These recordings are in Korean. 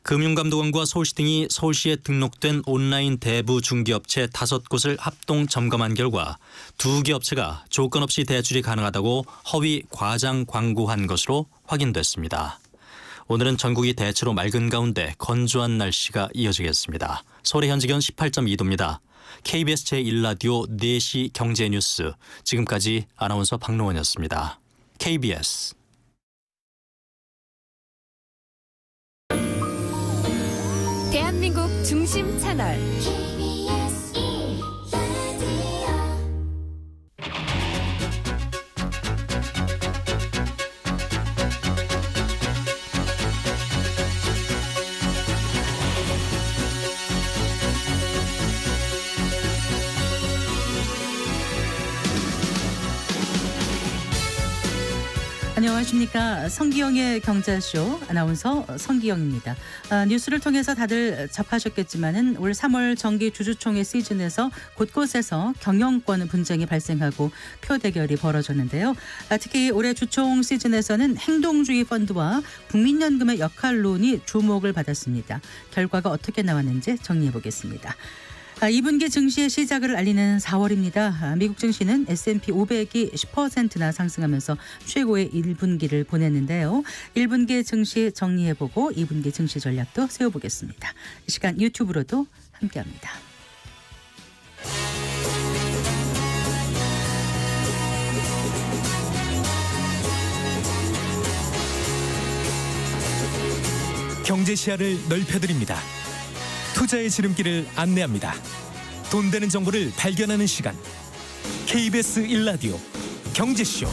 금융감독원과 서울시 등이 서울시에 등록된 온라인 대부 중개업체 5곳을 합동 점검한 결과 2개 업체가 조건 없이 대출이 가능하다고 허위 과장 광고한 것으로 확인됐습니다. 오늘은 전국이 대체로 맑은 가운데 건조한 날씨가 이어지겠습니다. 서울의 현재 기온 18.2도입니다. KBS 제1라디오 4시 경제뉴스, 지금까지 아나운서 박노원이었습니다. KBS 대한민국 중심 채널 안녕하십니까. 성기영의 경제쇼 아나운서 성기영입니다. 뉴스를 통해서 다들 접하셨겠지만은 올 3월 정기 주주총회 시즌에서 곳곳에서 경영권 분쟁이 발생하고 표 대결이 벌어졌는데요. 특히 올해 주총 시즌에서는 행동주의 펀드와 국민연금의 역할론이 주목을 받았습니다. 결과가 어떻게 나왔는지 정리해 보겠습니다. 2분기 증시의 시작을 알리는 4월입니다. 미국 증시는 S&P 500이 10%나 상승하면서 최고의 1분기를 보냈는데요. 1분기 증시 정리해보고 2분기 증시 전략도 세워보겠습니다. 이 시간 유튜브로도 함께합니다. 경제 시야를 넓혀드립니다. 투자의 지름길을 안내합니다. 돈 되는 정보를 발견하는 시간. KBS 1라디오 경제쇼.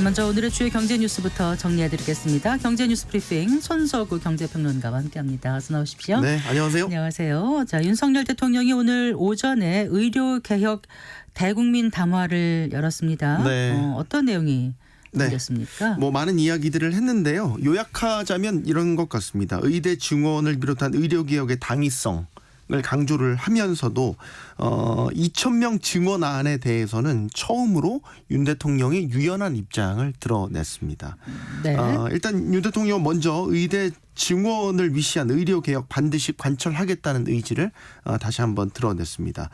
먼저 오늘의 주요 경제 뉴스부터 정리해드리겠습니다. 경제 뉴스 브리핑 손석우 경제평론가와 함께합니다. 어서 나오십시오. 네, 안녕하세요. 안녕하세요. 자, 윤석열 대통령이 오늘 오전에 의료개혁 대국민 담화를 열었습니다. 네. 어떤 내용이 담겼습니까? 뭐 많은 이야기들을 했는데요. 요약하자면 이런 것 같습니다. 의대 증원을 비롯한 의료개혁의 당위성을 강조를 하면서도 2,000명 증원안에 대해서는 처음으로 윤 대통령이 유연한 입장을 드러냈습니다. 네. 일단 윤 대통령은 먼저 의대 증원을 위시한 의료개혁 반드시 관철하겠다는 의지를 다시 한번 드러냈습니다.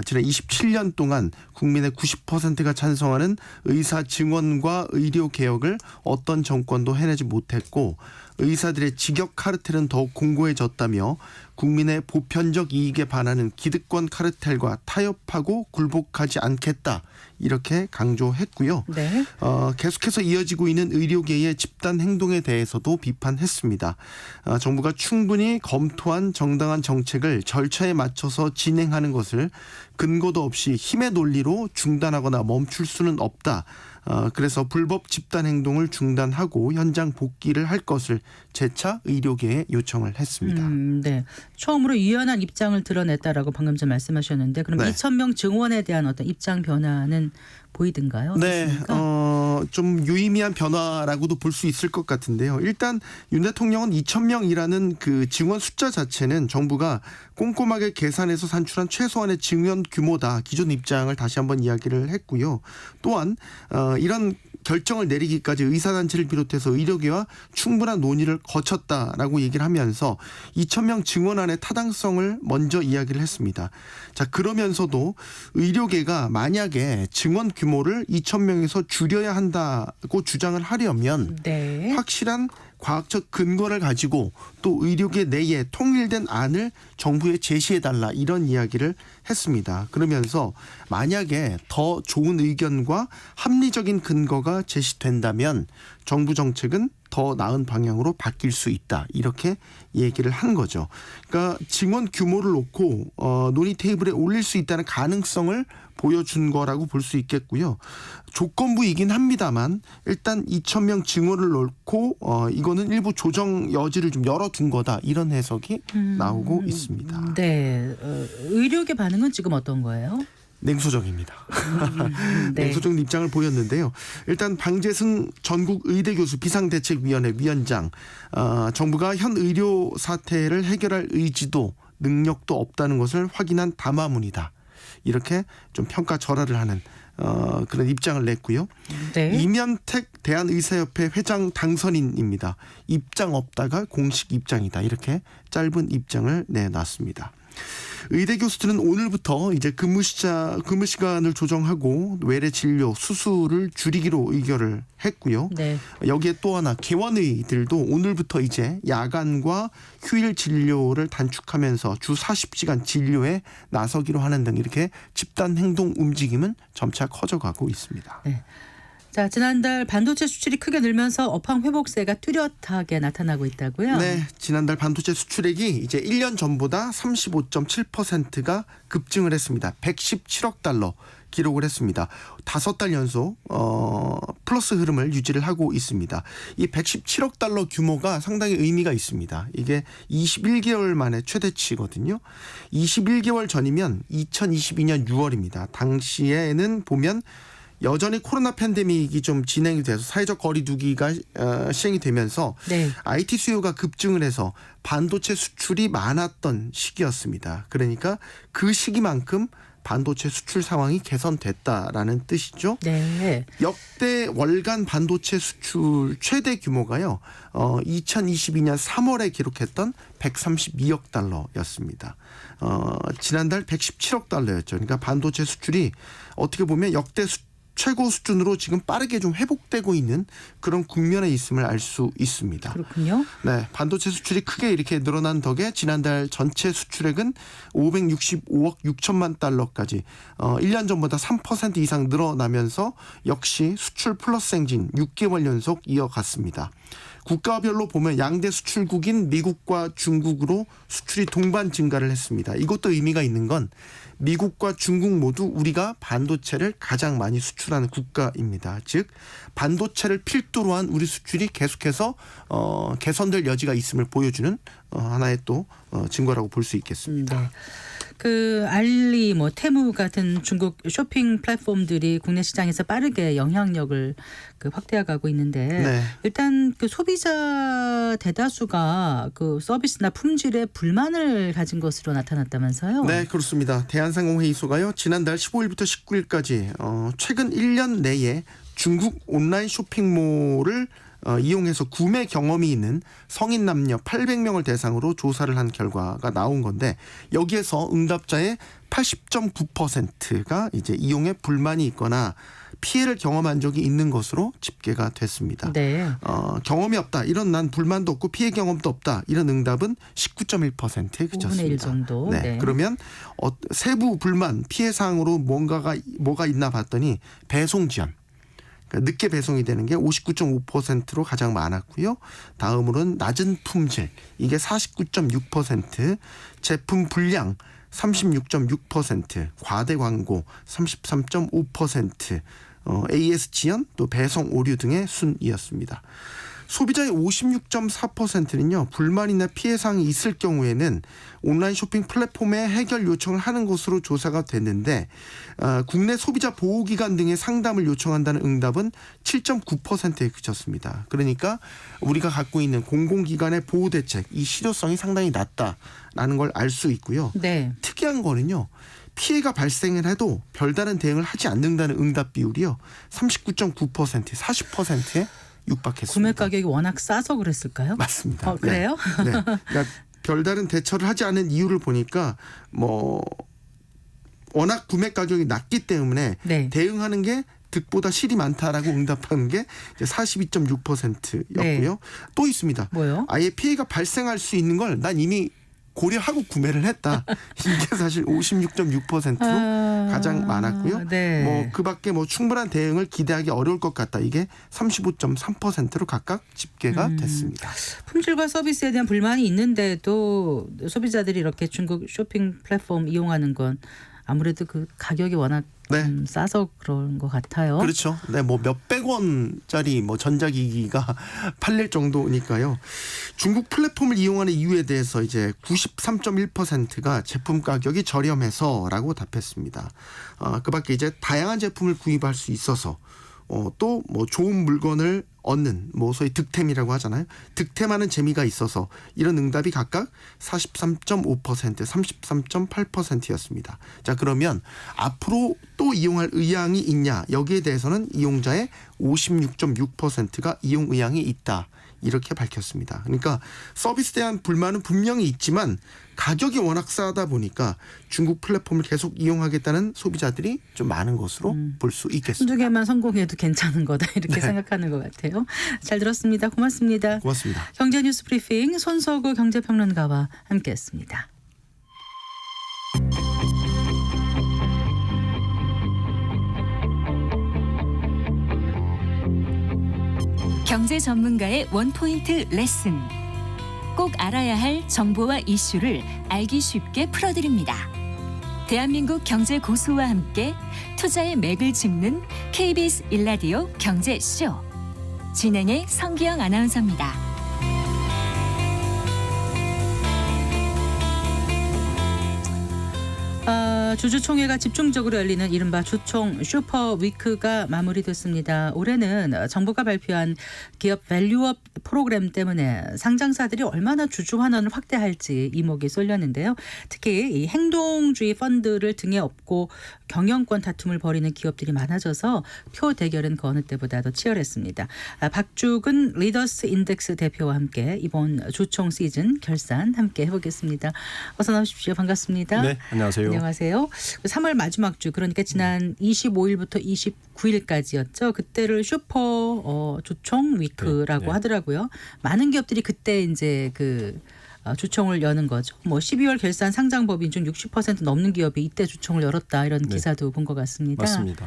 지난 27년 동안 국민의 90%가 찬성하는 의사 증원과 의료개혁을 어떤 정권도 해내지 못했고 의사들의 직역 카르텔은 더욱 공고해졌다며 국민의 보편적 이익에 반하는 기득권 카르텔과 타협하고 굴복하지 않겠다, 이렇게 강조했고요. 네. 계속해서 이어지고 있는 의료계의 집단 행동에 대해서도 비판했습니다. 정부가 충분히 검토한 정당한 정책을 절차에 맞춰서 진행하는 것을 근거도 없이 힘의 논리로 중단하거나 멈출 수는 없다. 그래서 불법 집단 행동을 중단하고 현장 복귀를 할 것을 재차 의료계에 요청을 했습니다. 네. 처음으로 유연한 입장을 드러냈다라고 방금 전 말씀하셨는데, 그럼 네. 2,000명 증원에 대한 어떤 입장 변화는 보이던가요? 네, 어떻습니까? 좀 유의미한 변화라고도 볼 수 있을 것 같은데요. 일단 윤 대통령은 2,000명이라는 그 증원 숫자 자체는 정부가 꼼꼼하게 계산해서 산출한 최소한의 증원 규모다, 기존 입장을 다시 한번 이야기를 했고요. 또한 이런 결정을 내리기까지 의사단체를 비롯해서 의료계와 충분한 논의를 거쳤다라고 얘기를 하면서 2,000명 증원안의 타당성을 먼저 이야기를 했습니다. 자, 그러면서도 의료계가 만약에 증원 규모를 2,000명에서 줄여야 한다고 주장을 하려면 네. 확실한 과학적 근거를 가지고 또 의료계 내에 통일된 안을 정부에 제시해달라, 이런 이야기를 했습니다. 그러면서 만약에 더 좋은 의견과 합리적인 근거가 제시된다면 정부 정책은 더 나은 방향으로 바뀔 수 있다, 이렇게 얘기를 한 거죠. 그러니까 증원 규모를 놓고 논의 테이블에 올릴 수 있다는 가능성을 보여준 거라고 볼 수 있겠고요. 조건부이긴 합니다만 일단 2,000명 증원을 놓고 이거는 일부 조정 여지를 좀 열어둔 거다, 이런 해석이 나오고 있습니다. 네. 의료계 반응은 지금 어떤 거예요? 냉소적입니다. 네. 냉소적인 입장을 보였는데요. 일단 방재승 전국의대교수 비상대책위원회 위원장, 정부가 현 의료 사태를 해결할 의지도 능력도 없다는 것을 확인한 담화문이다. 이렇게 좀 평가 절하를 하는 그런 입장을 냈고요. 네. 이면택 대한의사협회 회장 당선인입니다. 입장 없다가 공식 입장이다. 이렇게 짧은 입장을 내놨습니다. 의대 교수들은 오늘부터 이제 근무 시간을 조정하고 외래 진료, 수술을 줄이기로 의결을 했고요. 네. 여기에 또 하나 개원의들도 오늘부터 이제 야간과 휴일 진료를 단축하면서 주 40시간 진료에 나서기로 하는 등 이렇게 집단 행동 움직임은 점차 커져가고 있습니다. 네. 자, 지난달 반도체 수출이 크게 늘면서 업황 회복세가 뚜렷하게 나타나고 있다고요? 네, 지난달 반도체 수출액이 이제 1년 전보다 35.7%가 급증을 했습니다. 117억 달러 기록을 했습니다. 5달 연속 플러스 흐름을 유지를 하고 있습니다. 이 117억 달러 규모가 상당히 의미가 있습니다. 이게 21개월 만에 최대치거든요. 21개월 전이면 2022년 6월입니다. 당시에는 보면 여전히 코로나 팬데믹이 좀 진행이 돼서 사회적 거리두기가 시행이 되면서 네. IT 수요가 급증을 해서 반도체 수출이 많았던 시기였습니다. 그러니까 그 시기만큼 반도체 수출 상황이 개선됐다라는 뜻이죠. 네. 역대 월간 반도체 수출 최대 규모가요. 2022년 3월에 기록했던 132억 달러였습니다. 지난달 117억 달러였죠. 그러니까 반도체 수출이 어떻게 보면 역대 최고 수준으로 지금 빠르게 좀 회복되고 있는 그런 국면에 있음을 알 수 있습니다. 그렇군요. 네, 반도체 수출이 크게 이렇게 늘어난 덕에 지난달 전체 수출액은 565억 6천만 달러까지 1년 전보다 3% 이상 늘어나면서 역시 수출 플러스 행진 6개월 연속 이어갔습니다. 국가별로 보면 양대 수출국인 미국과 중국으로 수출이 동반 증가를 했습니다. 이것도 의미가 있는 건 미국과 중국 모두 우리가 반도체를 가장 많이 수출하는 국가입니다. 즉 반도체를 필두로 한 우리 수출이 계속해서 개선될 여지가 있음을 보여주는 하나의 또 증거라고 볼 수 있겠습니다. 네. 그 알리, 뭐 테무 같은 중국 쇼핑 플랫폼들이 국내 시장에서 빠르게 영향력을 확대해가고 있는데 네. 일단 그 소비자 대다수가 그 서비스나 품질에 불만을 가진 것으로 나타났다면서요? 네, 그렇습니다. 대한상공회의소가요. 지난달 15일부터 19일까지 최근 1년 내에 중국 온라인 쇼핑몰을 이용해서 구매 경험이 있는 성인 남녀 800명을 대상으로 조사를 한 결과가 나온 건데 여기에서 응답자의 80.9%가 이제 이용에 불만이 있거나 피해를 경험한 적이 있는 것으로 집계가 됐습니다. 네. 경험이 없다. 이런 난 불만도 없고 피해 경험도 없다. 이런 응답은 19.1%에 5분의 1 그쳤습니다. 정도. 네. 네. 그러면 세부 불만, 피해 사항으로 뭐가 있나 봤더니 배송 지연. 그러니까 늦게 배송이 되는 게 59.5%로 가장 많았고요. 다음으로는 낮은 품질. 이게 49.6%, 제품 불량 36.6%, 과대 광고 33.5%, AS 지연 또 배송 오류 등의 순이었습니다. 소비자의 56.4%는요. 불만이나 피해 사항이 있을 경우에는 온라인 쇼핑 플랫폼에 해결 요청을 하는 것으로 조사가 됐는데 국내 소비자 보호기관 등의 상담을 요청한다는 응답은 7.9%에 그쳤습니다. 그러니까 우리가 갖고 있는 공공기관의 보호대책 이 실효성이 상당히 낮다라는 걸 알 수 있고요. 네. 특이한 거는요. 피해가 발생을 해도 별다른 대응을 하지 않는다는 응답 비율이요. 39.9%, 40%에 육박했습니다. 구매 가격이 워낙 싸서 그랬을까요? 맞습니다. 그래요? 네. 네. 그러니까 별다른 대처를 하지 않은 이유를 보니까 워낙 구매 가격이 낮기 때문에 네. 대응하는 게 득보다 실이 많다라고 응답하는 게 42.6%였고요. 네. 또 있습니다. 뭐요? 아예 피해가 발생할 수 있는 걸 난 이미 고려하고 구매를 했다. 이게 사실 56.6%로 가장 많았고요. 네. 그밖에 충분한 대응을 기대하기 어려울 것 같다. 이게 35.3%로 각각 집계가 됐습니다. 품질과 서비스에 대한 불만이 있는데도 소비자들이 이렇게 중국 쇼핑 플랫폼 이용하는 건 아무래도 그 가격이 워낙 네. 싸서 그런 것 같아요. 그렇죠. 네, 몇백 원짜리 전자기기가 팔릴 정도니까요. 중국 플랫폼을 이용하는 이유에 대해서 이제 93.1%가 제품 가격이 저렴해서라고 답했습니다. 그밖에 이제 다양한 제품을 구입할 수 있어서 또 뭐 좋은 물건을 얻는 뭐 소위 득템이라고 하잖아요. 득템하는 재미가 있어서 이런 응답이 각각 43.5%, 33.8%였습니다. 자, 그러면 앞으로 또 이용할 의향이 있냐? 여기에 대해서는 이용자의 56.6%가 이용 의향이 있다. 이렇게 밝혔습니다. 그러니까 서비스에 대한 불만은 분명히 있지만 가격이 워낙 싸다 보니까 중국 플랫폼을 계속 이용하겠다는 소비자들이 좀 많은 것으로 볼 수 있겠습니다. 한두 개만 성공해도 괜찮은 거다 이렇게 네. 생각하는 것 같아요. 잘 들었습니다. 고맙습니다. 고맙습니다. 경제뉴스 브리핑 손석우 경제평론가와 함께했습니다. 경제 전문가의 원포인트 레슨. 꼭 알아야 할 정보와 이슈를 알기 쉽게 풀어드립니다. 대한민국 경제 고수와 함께 투자의 맥을 짚는 KBS 일라디오 경제쇼. 진행의 성기영 아나운서입니다. 주주총회가 집중적으로 열리는 이른바 주총 슈퍼위크가 마무리됐습니다. 올해는 정부가 발표한 기업 밸류업 프로그램 때문에 상장사들이 얼마나 주주 환원을 확대할지 이목이 쏠렸는데요. 특히 이 행동주의 펀드를 등에 업고 경영권 다툼을 벌이는 기업들이 많아져서 표 대결은 그 어느 때보다도 치열했습니다. 박주근 리더스 인덱스 대표와 함께 이번 주총 시즌 결산 함께 해보겠습니다. 어서 나오십시오. 반갑습니다. 네, 안녕하세요. 안녕하세요. 3월 마지막 주 그러니까 지난 25일부터 29일까지였죠. 그때를 슈퍼 주총 위크라고 네. 하더라고요. 많은 기업들이 그때 이제 그 주총을 여는 거죠. 뭐 12월 결산 상장 법인 중 60% 넘는 기업이 이때 주총을 열었다 이런 기사도 본 것 같습니다. 맞습니다.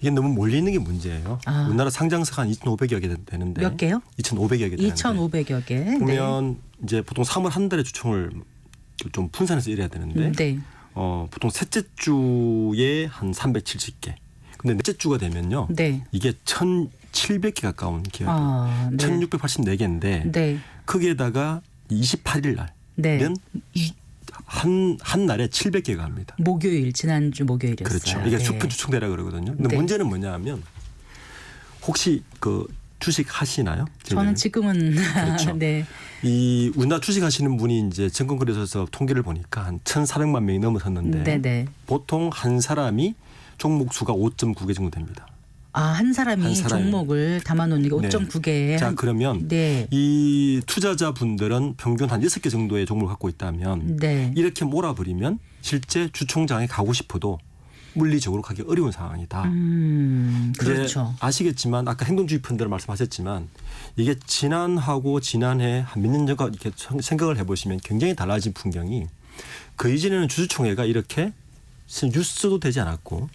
이게 너무 몰리는 게 문제예요. 우리나라 상장사가 한 2,500여 개 되는데 몇 개요? 2,500여 개 되는데 2,500여 개. 보면 이제 보통 3월 한 달에 주총을 좀 분산해서 일해야 되는데 네. 보통 셋째 주에 한 370개. 근데 넷째 주가 되면요. 네. 이게 1,700개 가까운 기업이 네. 1,684개인데 네. 거기에다가 28일 날은 네. 한 날에 700개가 합니다. 목요일 지난주 목요일이었어요. 그렇죠. 이게 네. 슈퍼 주총대라 그러거든요. 근데 네. 문제는 뭐냐하면 혹시 그 주식 하시나요? 저는 지금은 그렇죠. 네. 이 우리나라 주식 하시는 분이 이제 증권거래소에서 통계를 보니까 한 1,400만 명이 넘어섰는데 네네. 보통 한 사람이 종목 수가 5.9개 정도 됩니다. 한 사람이 종목을 담아놓는 게 네. 5.9개. 자, 그러면 네. 이 투자자분들은 평균 한 6개 정도의 종목을 갖고 있다면 네. 이렇게 몰아버리면 실제 주총장에 가고 싶어도 물리적으로 가기 어려운 상황이다. 그렇죠. 이제 아시겠지만 아까 행동주의 펀드를 말씀하셨지만 이게 지난하고 지난해 한 몇 년 전과 이렇게 생각을 해보시면 굉장히 달라진 풍경이 그 이전에는 주주총회가 이렇게 뉴스도 되지 않았고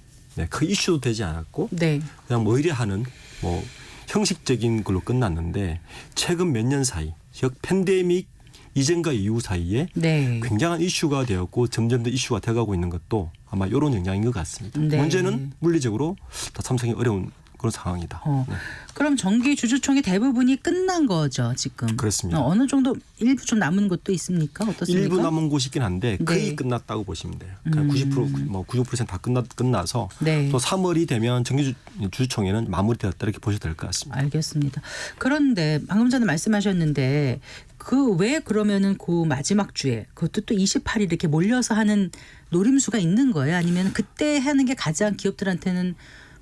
그 이슈도 되지 않았고 네. 그냥 뭐 의뢰하는 뭐 형식적인 걸로 끝났는데 최근 몇 년 사이 즉 팬데믹 이전과 이후 사이에 네. 굉장한 이슈가 되었고 점점 더 이슈가 돼가고 있는 것도 아마 이런 영향인 것 같습니다. 네. 문제는 물리적으로 다 참석이 어려운 그런 상황이다. 네. 그럼 정기 주주총회 대부분이 끝난 거죠 지금. 그렇습니다. 어느 정도 일부 좀 남은 것도 있습니까? 어떻습니까? 일부 남은 곳이 있긴 한데 거의 네. 끝났다고 보시면 돼요. 그냥 90% 뭐 96% 다 끝나서 네. 또 3월이 되면 정기 주주총회는 마무리되었다 이렇게 보셔도 될 것 같습니다. 알겠습니다. 그런데 방금 전에 말씀하셨는데 그 왜 그러면은 그 마지막 주에 그것도 또 28일 이렇게 몰려서 하는 노림수가 있는 거예요? 아니면 그때 하는 게 가장 기업들한테는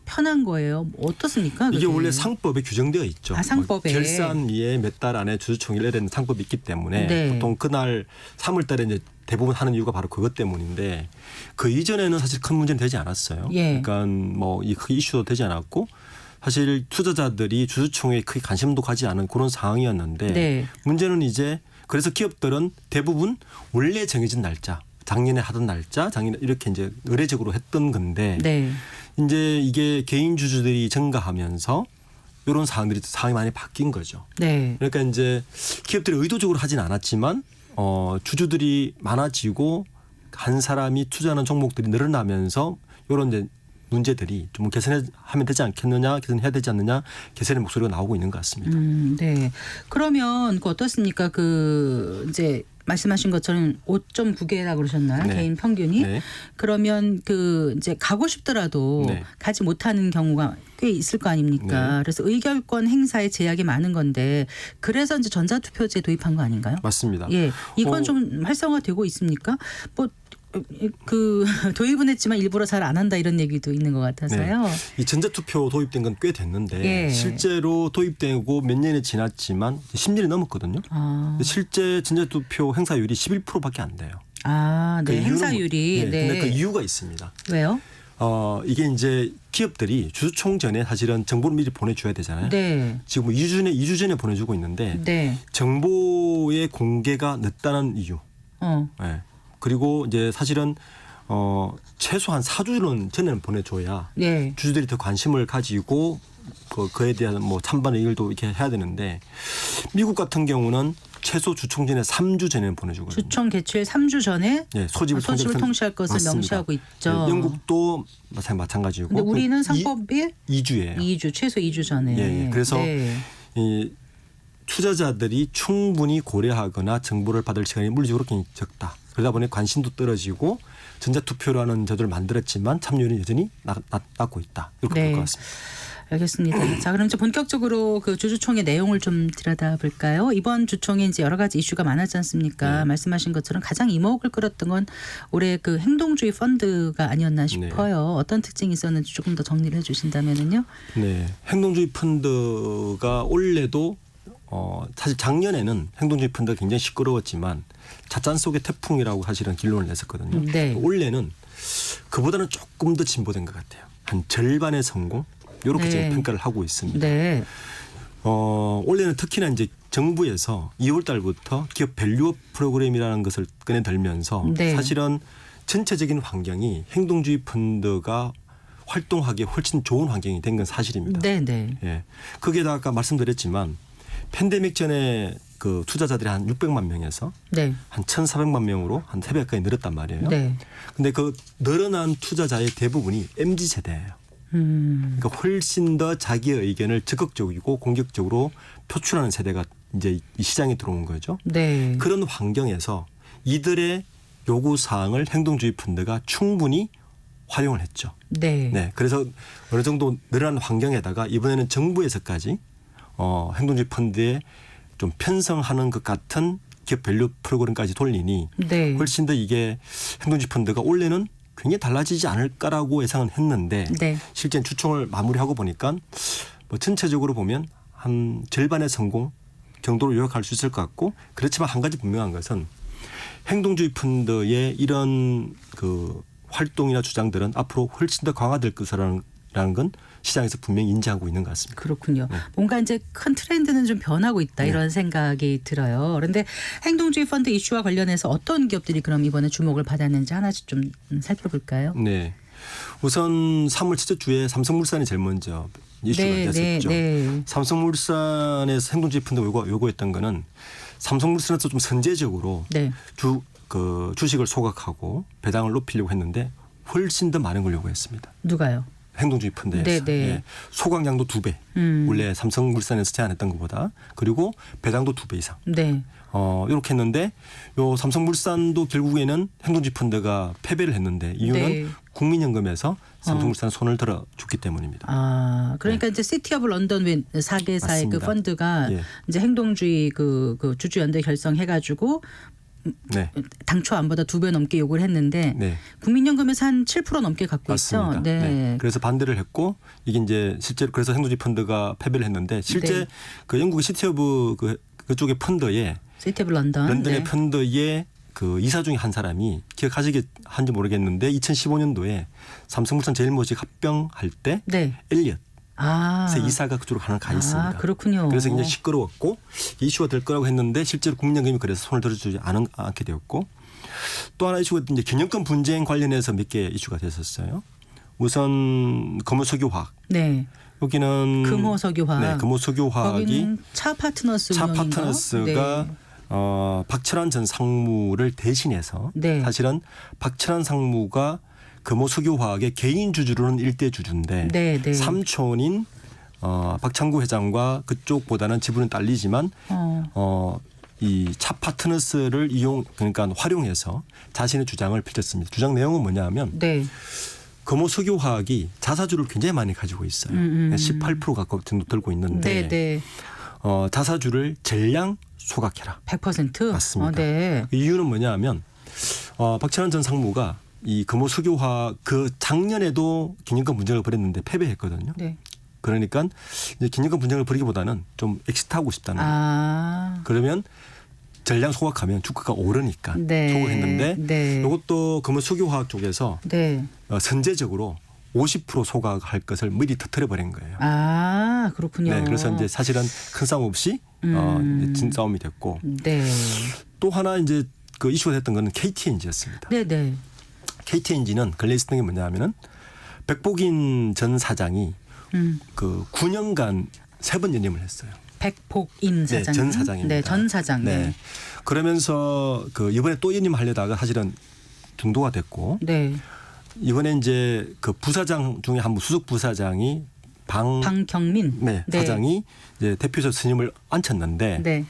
편한 거예요? 어떻습니까? 이게 그게? 원래 상법에 규정되어 있죠. 상법에. 결산 이에 몇 달 안에 주주총회를 해야 되는 상법이 있기 때문에 네. 보통 그날 3월 달에 이제 대부분 하는 이유가 바로 그것 때문인데 그 이전에는 사실 큰 문제는 되지 않았어요. 예. 그러니까 뭐 이 크게 이슈도 되지 않았고 사실 투자자들이 주주총회에 크게 관심도 가지 않은 그런 상황이었는데 네. 문제는 이제 그래서 기업들은 대부분 원래 정해진 날짜 작년에 하던 날짜 작년에 이렇게 이제 의례적으로 했던 건데 네. 이제 이게 개인 주주들이 증가하면서 이런 상황이 많이 바뀐 거죠. 네. 그러니까 이제 기업들이 의도적으로 하진 않았지만 주주들이 많아지고 한 사람이 투자하는 종목들이 늘어나면서 이런 이제 문제들이 좀 개선하면 되지 않겠느냐, 개선해야 되지 않느냐, 개선의 목소리가 나오고 있는 것 같습니다. 네. 그러면 그 어떻습니까? 그 이제 말씀하신 것처럼 5.9개라고 그러셨나요? 네. 개인 평균이. 네. 그러면 그 이제 가고 싶더라도 네. 가지 못하는 경우가 꽤 있을 거 아닙니까? 네. 그래서 의결권 행사에 제약이 많은 건데 그래서 이제 전자투표제 도입한 거 아닌가요? 맞습니다. 예, 이건 어, 좀 활성화되고 있습니까? 뭐 그 도입은 했지만 일부러 잘 안 한다 이런 얘기도 있는 것 같아서요. 이 전자투표 도입된 건 꽤 됐는데 예. 실제로 도입되고 몇 년이 지났지만 10년이 넘었거든요. 아, 실제 전자투표 행사율이 11%밖에 안 돼요. 아, 그 네, 이유는 행사율이. 네. 근데 그 이유가 있습니다. 왜요? 이게 이제 기업들이 주주총 전에 사실은 정보를 미리 보내줘야 되잖아요. 네, 지금 뭐 2주 전에 보내주고 있는데 네, 정보의 공개가 늦다는 이유. 네. 그리고 이제 사실은 최소한 4주는 전에는 보내줘야 네, 주주들이 더 관심을 가지고 그에 대한 뭐 찬반 의견도 이렇게 해야 되는데 미국 같은 경우는 최소 주총 전에 3주 전에는 보내주거든요. 주총 개최 3주 전에 네, 소집을 통치할 것을 맞습니다. 명시하고 있죠. 네, 영국도 마찬가지고. 근데 우리는 상법이 2주예요. 2주 최소 2주 전에. 예. 그래서 네. 이 투자자들이 충분히 고려하거나 정보를 받을 시간이 물리적으로 굉장히 적다. 그러다 보니 관심도 떨어지고 전자투표라는 제도를 만들었지만 참여율이 여전히 낮고 있다. 이렇게 네. 볼 것 같습니다. 알겠습니다. 자, 그럼 이제 본격적으로 그 주주총회 내용을 좀 들여다 볼까요? 이번 주총에 이제 여러 가지 이슈가 많았지 않습니까? 네. 말씀하신 것처럼 가장 이목을 끌었던 건 올해 그 행동주의 펀드가 아니었나 싶어요. 어떤 특징이 있었는지 조금 더 정리를 해주신다면은요. 네, 행동주의 펀드가 올해도 사실 작년에는 행동주의 펀드가 굉장히 시끄러웠지만 잣잔 속의 태풍이라고 사실은 결론을 냈었거든요. 네. 올해는 그보다는 조금 더 진보된 것 같아요. 한 절반의 성공 이렇게 네. 지금 평가를 하고 있습니다. 네. 올해는 특히나 이제 정부에서 2월 달부터 기업 밸류업 프로그램이라는 것을 꺼내 들면서 네. 사실은 전체적인 환경이 행동주의 펀드가 활동하기에 훨씬 좋은 환경이 된 건 사실입니다. 네, 네. 예. 거기에다 아까 말씀드렸지만 팬데믹 전에 그 투자자들이 한 600만 명에서 네. 한 1,400만 명으로 한 3배까지 늘었단 말이에요. 네. 근데 그 늘어난 투자자의 대부분이 MZ 세대예요. 그러니까 훨씬 더 자기의 의견을 적극적이고 공격적으로 표출하는 세대가 이제 이 시장에 들어온 거죠. 네. 그런 환경에서 이들의 요구 사항을 행동주의 펀드가 충분히 활용을 했죠. 네. 네, 그래서 어느 정도 늘어난 환경에다가 이번에는 정부에서까지 행동주의 펀드에 좀 편성하는 것 같은 기업 밸류 프로그램까지 돌리니 네. 훨씬 더 이게 행동주의 펀드가 올해는 굉장히 달라지지 않을까라고 예상은 했는데 네. 실제 주총을 마무리하고 보니까 뭐 전체적으로 보면 한 절반의 성공 정도로 요약할 수 있을 것 같고 그렇지만 한 가지 분명한 것은 행동주의 펀드의 이런 그 활동이나 주장들은 앞으로 훨씬 더 강화될 것이라는 건 시장에서 분명히 인지하고 있는 것 같습니다. 그렇군요. 네. 뭔가 이제 큰 트렌드는 좀 변하고 있다 네. 이런 생각이 들어요. 그런데 행동주의 펀드 이슈와 관련해서 어떤 기업들이 그럼 이번에 주목을 받았는지 하나씩 좀 살펴볼까요? 네. 우선 3월 첫째 주에 삼성물산이 제일 먼저 이슈가 됐었죠. 네. 삼성물산에서 행동주의 펀드 요구했던 거는 삼성물산에서 좀 선제적으로 네. 주식을 소각하고 배당을 높이려고 했는데 훨씬 더 많은 걸 요구했습니다. 누가요? 행동주의 펀드에서 네, 네. 예. 소각량도 2배. 원래 삼성물산에서 제안했던 것보다 그리고 배당도 2배 이상. 네. 이렇게 했는데 요 삼성물산도 결국에는 행동주의 펀드가 패배를 했는데 이유는 네. 국민연금에서 삼성물산 손을 들어줬기 때문입니다. 아, 그러니까 이제 시티 오브 런던 4개사의 그 맞습니다. 펀드가 예. 이제 행동주의 그 주주연대 결성해가지고 네. 당초 안보다 2배 넘게 요구를 했는데 네. 국민연금에서 한 7% 넘게 갖고 맞습니다. 있죠. 네. 네. 그래서 반대를 했고 이게 이제 실제로 그래서 행동주의 펀드가 패배를 했는데 실제 네. 그 영국의 시티 오브 그쪽의 펀드에 시티 오브 런던. 런던의 네. 펀드의 그 이사 중에 한 사람이 기억하시는지 모르겠는데 2015년도에 삼성물산 제일모직 합병할 때 네. 엘리엇 아. 이사가 그쪽으로 하나 가 있습니다. 아, 그렇군요. 그래서 굉장히 시끄러웠고 이슈가 될 거라고 했는데 실제로 국민연금이 그래서 손을 들어주지 않게 되었고 또 하나 이슈가 이제 경영권 분쟁 관련해서 몇 개 이슈가 됐었어요. 우선 금호석유화학 네. 여기는 금호석유화학. 네, 금호석유화학이 거기는 차 파트너스 차 운영인가요? 파트너스가 네. 박철환 전 상무를 대신해서 네. 사실은 박철환 상무가 금호석유화학의 개인 주주로는 1대 주주인데 네, 네. 삼촌인 박창구 회장과 그쪽보다는 지분은 딸리지만 이 차 파트너스를 그러니까 활용해서 자신의 주장을 펼쳤습니다. 주장 내용은 뭐냐하면 네. 금호석유화학이 자사주를 굉장히 많이 가지고 있어요. 18% 가까이 정도 들고 있는데 네, 네. 자사주를 전량 소각해라. 100%? 맞습니다. 네. 그 이유는 뭐냐하면 박찬원 전 상무가 이 금호석유화학 그 작년에도 경영권 분쟁을 벌였는데 패배했거든요. 네. 그러니까 이제 경영권 분쟁을 벌이기보다는 좀 엑시트하고 싶다는 거예요. 그러면 전량 소각하면 주가가 오르니까 네. 소각했는데 네. 이것도 금호석유화학 쪽에서 네. 선제적으로 50% 소각할 것을 미리 터뜨려 버린 거예요. 아, 그렇군요. 네, 그래서 이제 사실은 큰 싸움 없이 이제 진 싸움이 됐고 네. 또 하나 이제 그 이슈가 됐던 거는 KTNG였습니다. 네, 네. KTNG는 근래 있었던 게 뭐냐면은 백복인 전 사장이 그 9년간 3번 연임을 했어요. 백복인 네, 사장. 전 사장입니다. 네, 전 사장. 네. 네. 그러면서 그 이번에 또 연임하려다가 사실은 중도가 됐고 네. 이번에 이제 그 부사장 중에 한 분 수석 부사장이 방경민. 네, 네. 사장이 이제 대표이사 스님을 앉혔는데 네.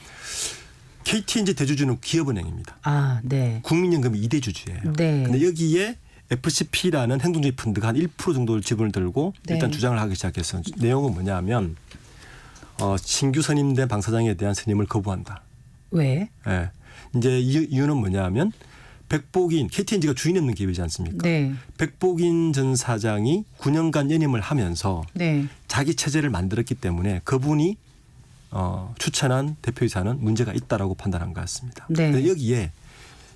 KTNG 대주주는 기업은행입니다. 아, 네. 국민연금이 2대 주주예요. 네. 근데 여기에 FCP라는 행동주의 펀드가 한 1% 정도를 지분을 들고 네. 일단 주장을 하기 시작했어요. 내용은 뭐냐면 신규 선임된 방 사장에 대한 선임을 거부한다. 왜? 예. 이제 이유는 뭐냐면 백복인 KTNG가 주인 없는 기업이지 않습니까? 네. 백복인 전 사장이 9년간 연임을 하면서 네. 자기 체제를 만들었기 때문에 그분이 추천한 대표이사는 문제가 있다라고 판단한 것 같습니다. 네. 근데 여기에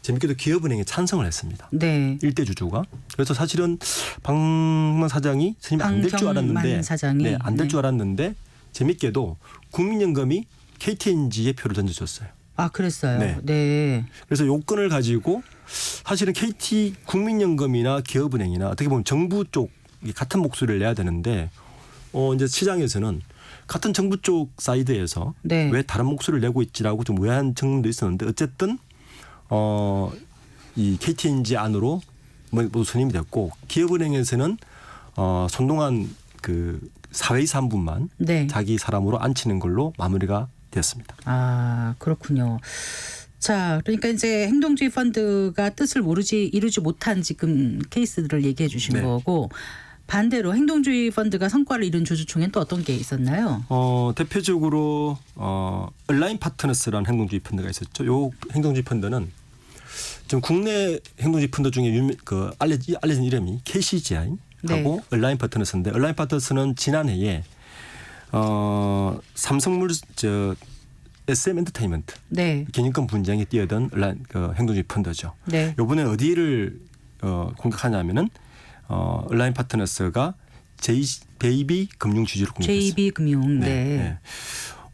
재밌게도 기업은행에 찬성을 했습니다. 네. 일대 주주가. 그래서 사실은 방만 사장이 스님 안 될 줄 알았는데, 방경만 사장이. 네, 안 될 줄 알았는데 재밌게도 국민연금이 KTNG에 표를 던져줬어요. 아, 그랬어요. 네. 네. 그래서 요건을 가지고 사실은 KT 국민연금이나 기업은행이나 어떻게 보면 정부 쪽이 같은 목소리를 내야 되는데 이제 시장에서는 같은 정부 쪽 사이드에서 네. 왜 다른 목소리를 내고 있지라고 좀 의아한 측면도 있었는데 어쨌든 이 KTNG 안으로 모두 선임이 됐고 기업은행에서는 손동안 그 사회이사 한 분만 네. 자기 사람으로 앉히는 걸로 마무리가 되었습니다. 아, 그렇군요. 자, 그러니까 이제 행동주의 펀드가 뜻을 이루지 못한 지금 케이스들을 얘기해 주신 네. 거고 반대로 행동주의 펀드가 성과를 이룬 주주총회는 또 어떤 게 있었나요? 대표적으로 얼라인 파트너스라는 행동주의 펀드가 있었죠. 요 행동주의 펀드는 지금 국내 행동주의 펀드 중에 알려진 이름이 KCGI 하고 얼라인 파트너스인데 얼라인 파트너스는 지난해에 삼성물 SM 엔터테인먼트 네. 경영권 분쟁에 뛰어든 행동주의 펀드죠. 네. 이번에 어디를 공격하냐면은 얼라인 파트너스가 JB 금융 주주를 공격했어요. JB 금융. 네. 네.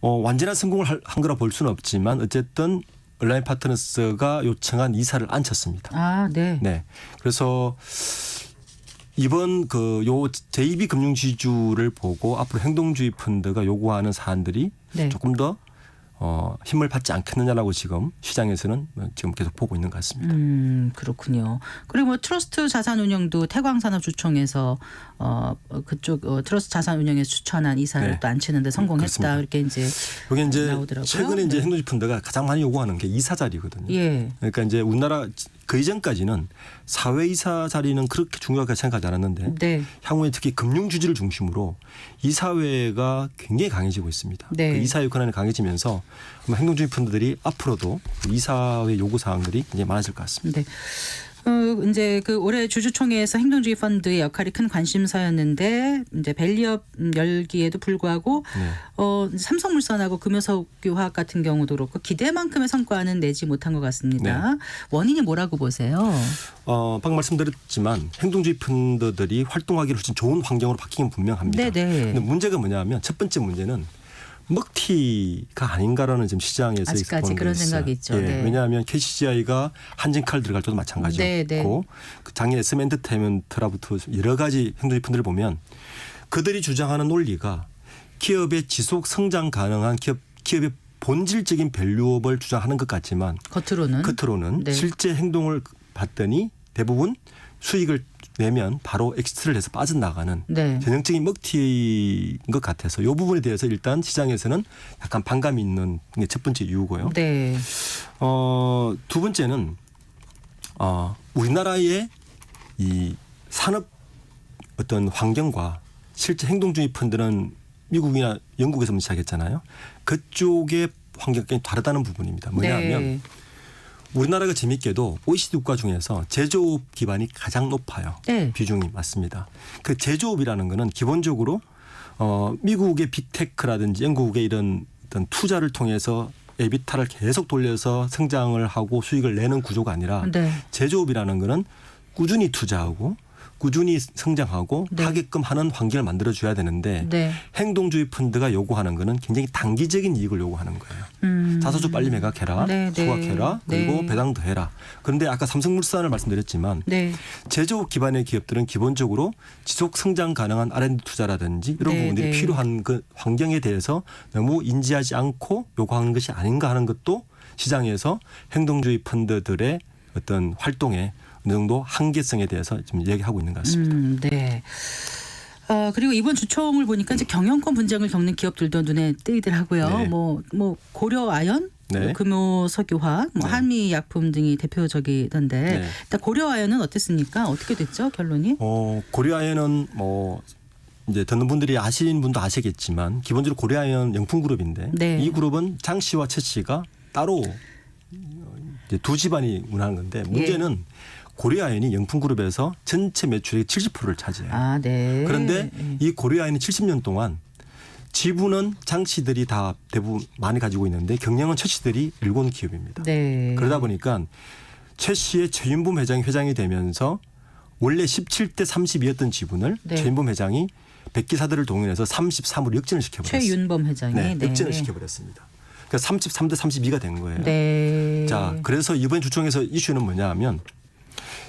완전한 성공을 한 거라 볼 수는 없지만 어쨌든 얼라인 파트너스가 요청한 이사를 앉혔습니다. 아, 네. 네. 그래서 이번 요 JB 금융 주주를 보고 앞으로 행동주의 펀드가 요구하는 사안들이 네. 조금 더 힘을 받지 않겠느냐라고 지금 시장에서는 지금 계속 보고 있는 것 같습니다. 그렇군요. 그리고 뭐 트러스트 자산운용도 태광산업주총에서 그쪽 트러스트 자산운용에서 추천한 이사를 네. 또 앉히는데 성공했다. 그렇습니다. 이렇게 이제 여기 이제 나오더라고요. 최근에 이제 네. 행동주의 펀드가 가장 많이 요구하는 게 이사 자리거든요. 예. 그러니까 이제 우리나라 그 이전까지는 사회이사 자리는 그렇게 중요하게 생각하지 않았는데 네. 향후에 특히 금융주주를 중심으로 이사회가 굉장히 강해지고 있습니다. 네. 그 이사회 권한이 강해지면서 아마 행동주의 펀드들이 앞으로도 이사회 요구 사항들이 굉장히 많아질 것 같습니다. 네. 이제 그 올해 주주총회에서 행동주의 펀드의 역할이 큰 관심사였는데 이제 밸리업 열기에도 불구하고 네. 삼성물산하고 금호석유화학 같은 경우도 그렇고 기대만큼의 성과는 내지 못한 것 같습니다. 네. 원인이 뭐라고 보세요? 방금 말씀드렸지만 행동주의 펀드들이 활동하기를 훨씬 좋은 환경으로 바뀌긴 분명합니다. 네네. 근데 문제가 뭐냐면 첫 번째 문제는 먹튀가 아닌가라는 지금 시장에서 아직까지 보는 그런 게 있어요. 생각이 있죠. 예, 네. 왜냐하면 KCGI가 한진칼 들어갈 때도 마찬가지였고 네, 네. 그 작년 SM 엔터테인먼트라부터 여러 가지 행동주의 펀드를 보면 그들이 주장하는 논리가 기업의 지속 성장 가능한 기업의 본질적인 밸류업을 주장하는 것 같지만 겉으로는 겉으로는 네. 실제 행동을 봤더니 대부분 수익을 내면 바로 엑시트를 해서 빠져나가는 네. 전형적인 먹튀인 것 같아서 이 부분에 대해서 일단 시장에서는 약간 반감이 있는 게 첫 번째 이유고요. 네. 두 번째는 우리나라의 이 산업 어떤 환경과 실제 행동주의 펀드는 미국이나 영국에서 시작했잖아요. 그쪽의 환경이 굉장히 다르다는 부분입니다. 뭐냐 하면 네. 우리나라가 재밌게도 OECD 국가 중에서 제조업 기반이 가장 높아요. 네. 비중이 맞습니다. 그 제조업이라는 거는 기본적으로 미국의 빅테크라든지 영국의 이런 어떤 투자를 통해서 에비타를 계속 돌려서 성장을 하고 수익을 내는 구조가 아니라 네. 제조업이라는 거는 꾸준히 투자하고 꾸준히 성장하고 네. 하게끔 하는 환경을 만들어줘야 되는데 네. 행동주의 펀드가 요구하는 거는 굉장히 단기적인 이익을 요구하는 거예요. 자사주 빨리 매각해라, 네, 네. 소각해라, 그리고 네. 배당도 해라. 그런데 아까 삼성물산을 말씀드렸지만 네. 제조업 기반의 기업들은 기본적으로 지속 성장 가능한 R&D 투자라든지 이런 네, 부분들이 네. 필요한 그 환경에 대해서 너무 인지하지 않고 요구하는 것이 아닌가 하는 것도 시장에서 행동주의 펀드들의 어떤 활동에 어느 정도 한계성에 대해서 좀 얘기하고 있는 것 같습니다. 네. 그리고 이번 주총을 보니까 이제 경영권 분쟁을 겪는 기업들도 눈에 띄더라고요. 네. 뭐 고려아연, 네. 금호석유화학, 네. 한미약품 등이 대표적이던데 네. 일단 고려아연은 어땠습니까? 어떻게 됐죠 결론이? 고려아연은 뭐 이제 듣는 분들이 아시는 분도 아시겠지만 기본적으로 고려아연 영풍그룹인데 네. 이 그룹은 장 씨와 최 씨가 따로 이제 두 집안이 운하는 건데 문제는 고려아연이 영풍그룹에서 전체 매출의 70%를 차지해요. 아, 네. 그런데 이 고려아연이 70년 동안 지분은 장 씨들이 다 대부분 많이 가지고 있는데 경영은 최 씨들이 일궈온 기업입니다. 네. 그러다 보니까 최 씨의 최윤범 회장이 회장이 되면서 원래 17대 32였던 지분을 네. 최윤범 회장이 백기사들을 동원해서 33으로 역전을 시켜버렸어요. 최윤범 회장이 네, 역전을 시켜버렸습니다. 그러니까 33대 32가 된 거예요. 네. 자, 그래서 이번 주총에서 이슈는 뭐냐 하면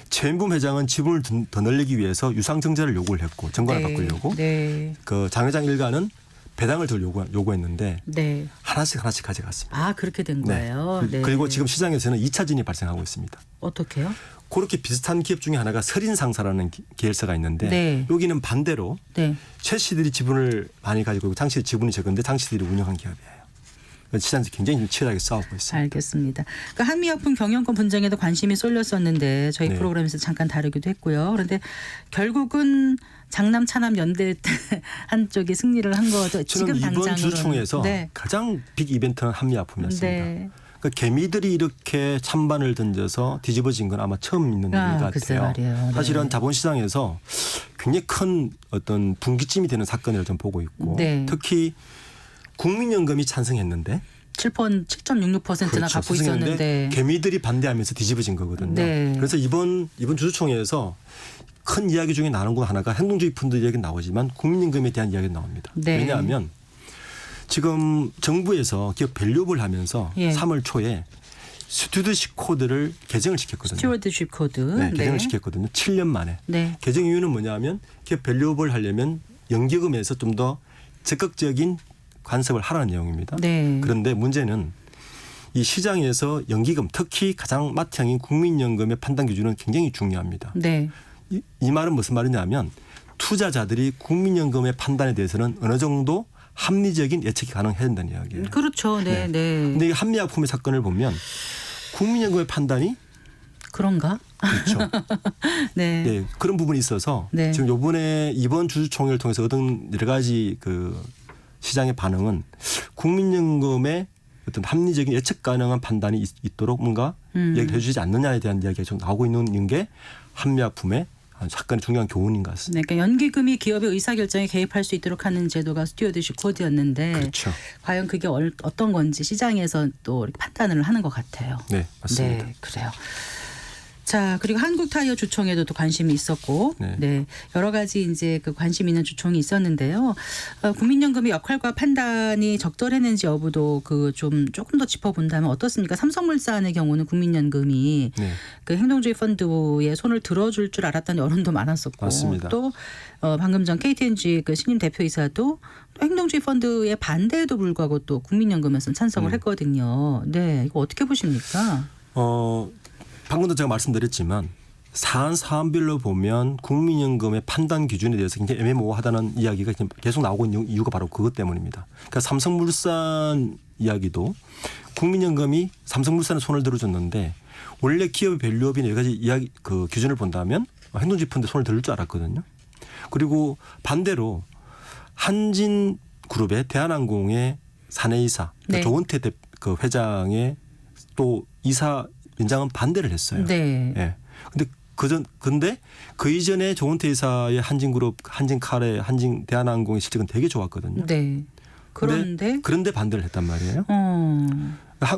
최윤범 회장은 지분을 더 늘리기 위해서 유상증자를 요구를 했고 정관을 바꾸려고 네. 그 장 회장 일가는 배당을 더 요구했는데 네. 하나씩 가져갔습니다. 아, 그렇게 된 거예요. 네. 그리고 지금 시장에서는 2차 진이 발생하고 있습니다. 어떻게요? 그렇게 비슷한 기업 중에 하나가 설인상사라는 계열사가 있는데 네. 여기는 반대로 네. 최 씨들이 지분을 많이 가지고 있고 장 씨의 지분이 적은데 장 씨들이 운영한 기업이에요. 시장에서 굉장히 치열하게 싸우고 있습니다. 알겠습니다. 그 한미약품 경영권 분쟁에도 관심이 쏠렸었는데 저희 네. 프로그램에서 잠깐 다루기도 했고요. 그런데 결국은 장남 차남 연대 한쪽이 승리를 한 거죠. 지금 저는 이번 당장으로는. 주총에서 네. 가장 빅 이벤트는 한미약품이었습니다. 네. 그러니까 개미들이 이렇게 찬반을 던져서 뒤집어진 건 아마 처음 있는 일 글쎄 같아요. 말이에요. 네. 사실은 자본시장에서 굉장히 큰 어떤 분기점이 되는 사건을 좀 보고 있고 네. 특히 국민연금이 찬성했는데 7.66%나 그렇죠. 갖고 찬성했는데 있었는데 개미들이 반대하면서 뒤집어진 거거든요. 네. 그래서 이번 주주총회에서 큰 이야기 중에 나오는 거 하나가 행동주의 펀드 이야기 나오지만 국민연금에 대한 이야기가 나옵니다. 네. 왜냐하면 지금 정부에서 기업 밸류업을 하면서 예. 3월 초에 스튜어드십 코드를 개정을 시켰거든요. 스튜어드십 코드. 네, 개정을 시켰거든요. 7년 만에. 네. 개정 이유는 뭐냐면 기업 밸류업을 하려면 연기금에서 좀 더 적극적인 간섭을 하라는 내용입니다. 네. 그런데 문제는 이 시장에서 연기금 특히 가장 맏형인 국민연금의 판단 기준은 굉장히 중요합니다. 네. 이 말은 무슨 말이냐면 투자자들이 국민연금의 판단에 대해서는 어느 정도 합리적인 예측이 가능해야 된다는 이야기예요. 그렇죠. 네, 네. 근데 이 한미약품의 사건을 보면 국민연금의 판단이 그런가? 그렇죠. 네. 네, 그런 부분이 있어서 네. 지금 이번 주주총회를 통해서 얻은 여러 가지 그 시장의 반응은 국민연금의 어떤 합리적인 예측 가능한 판단이 있도록 뭔가 얘기를 해주지 않느냐에 대한 이야기가 좀 나오고 있는 게 한미약품의 사건의 중요한 교훈인 것 같습니다. 네, 그러니까 연기금이 기업의 의사결정에 개입할 수 있도록 하는 제도가 스튜어드십 코드였는데 그렇죠. 과연 그게 어떤 건지 시장에서 또 이렇게 판단을 하는 것 같아요. 네, 맞습니다. 네, 그래요. 자, 그리고 한국타이어 주총에도 또 관심이 있었고, 네. 네, 여러 가지 이제 그 관심 있는 주총이 있었는데요. 국민연금의 역할과 판단이 적절했는지 여부도 그 조금 더 짚어본다면 어떻습니까? 삼성물산의 경우는 국민연금이 네. 그 행동주의 펀드에 손을 들어줄 줄 알았다는 여론도 많았었고, 맞습니다. 또 방금 전 KTNG 그 신임 대표이사도 또 행동주의 펀드의 반대에도 불구하고 또 국민연금에서는 찬성을 했거든요. 네, 이거 어떻게 보십니까? 방금도 제가 말씀드렸지만 사안 사안별로 보면 국민연금의 판단 기준에 대해서 굉장히 애매모호하다는 이야기가 계속 나오고 있는 이유가 바로 그것 때문입니다. 그러니까 삼성물산 이야기도 국민연금이 삼성물산에 손을 들어줬는데 원래 기업의 밸류업이나 여러 가지 이야기 그 기준을 본다면 행동주의 펀드 손을 들을 줄 알았거든요. 그리고 반대로 한진그룹의 대한항공의 사내이사 네. 조은태 그 회장의 또 이사 연장은 반대를 했어요. 네. 예. 근데 그 이전에 조은태 이사의 한진그룹, 한진카레, 한진 대한항공의 실적은 되게 좋았거든요. 네. 그런데 반대를 했단 말이에요. 어.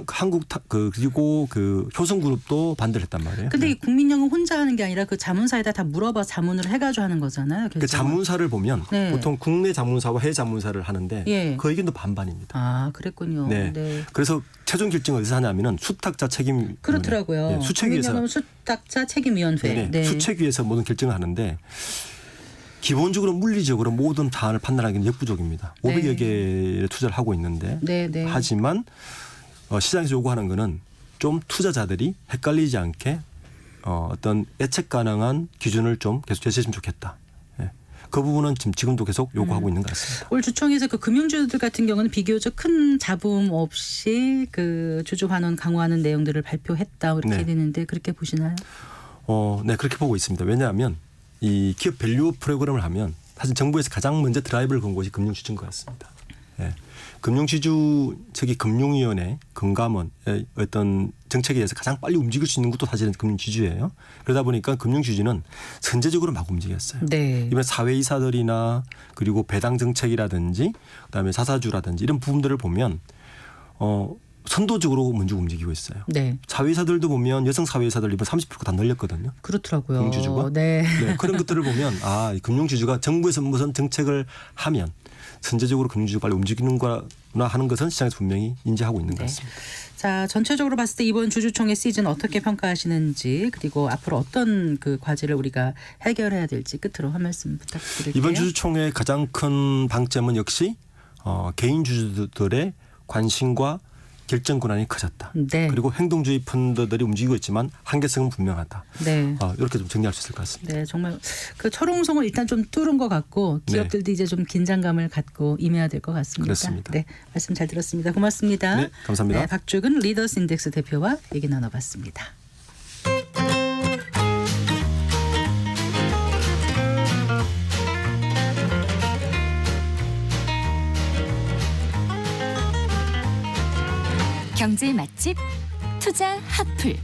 한국 그리고 그 효성그룹도 반대를 했단 말이에요. 근데 네. 이 국민연금 혼자 하는 게 아니라 그 자문사에다 다 물어봐 자문을 해가지고 하는 거잖아요. 그 자문사를 보면 네. 보통 국내 자문사와 해외 자문사를 하는데 예. 그 의견도 반반입니다. 아, 그랬군요. 네. 네. 그래서 최종 결정을 어디서 하냐면은 수탁자 책임 그렇더라고요. 네, 수책위에서 국민연금 수탁자 책임위원회. 네, 네. 수책위에서 모든 결정을 하는데 기본적으로 물리적으로 모든 사안을 판단하기는 역부족입니다. 네. 500여 개를 투자를 하고 있는데 네, 네. 하지만 시장에서 요구하는 거는 좀 투자자들이 헷갈리지 않게 어떤 예측 가능한 기준을 좀 계속 제시했으면 좋겠다. 예. 그 부분은 지금도 계속 요구하고 있는 것 같습니다. 올 주총에서 그 금융주들 같은 경우는 비교적 큰 잡음 없이 그 주주 환원 강화하는 내용들을 발표했다 이렇게 네. 되는데 그렇게 보시나요? 네, 그렇게 보고 있습니다. 왜냐하면 이 기업 밸류업 프로그램을 하면 사실 정부에서 가장 먼저 드라이브를 건 곳이 금융주주인 것 같습니다. 예. 금융지주 특히 금융위원회, 금감원의 어떤 정책에 대해서 가장 빨리 움직일 수 있는 것도 사실은 금융지주예요. 그러다 보니까 금융지주는 선제적으로 막 움직였어요. 네. 이번 사회이사들이나 그리고 배당 정책이라든지 그다음에 자사주라든지 이런 부분들을 보면 선도적으로 먼저 움직이고 있어요. 네. 사회이사들도 보면 여성 사회이사들 이번 30%다 늘렸거든요. 그렇더라고요. 금융주주가? 네. 네, 그런 것들을 보면 금융주주가 정부에서 무슨 정책을 하면 선제적으로 금융주주가 빨리 움직이는구나 하는 것은 시장에서 분명히 인지하고 있는 것 네. 같습니다. 자, 전체적으로 봤을 때 이번 주주총회 시즌 어떻게 평가하시는지 그리고 앞으로 어떤 그 과제를 우리가 해결해야 될지 끝으로 한 말씀 부탁드릴게요. 이번 주주총회의 가장 큰 방점은 역시 개인 주주들의 관심과 결정 권한이 커졌다. 네. 그리고 행동주의 펀드들이 움직이고 있지만 한계성은 분명하다. 네. 이렇게 좀 정리할 수 있을 것 같습니다. 네, 정말 그 철옹성을 일단 좀 뚫은 것 같고 기업들도 이제 좀 긴장감을 갖고 임해야 될 것 같습니다. 그렇습니다. 네, 말씀 잘 들었습니다. 고맙습니다. 네, 감사합니다. 네, 박주근 리더스 인덱스 대표와 얘기 나눠봤습니다. 경제 맛집 투자 핫플.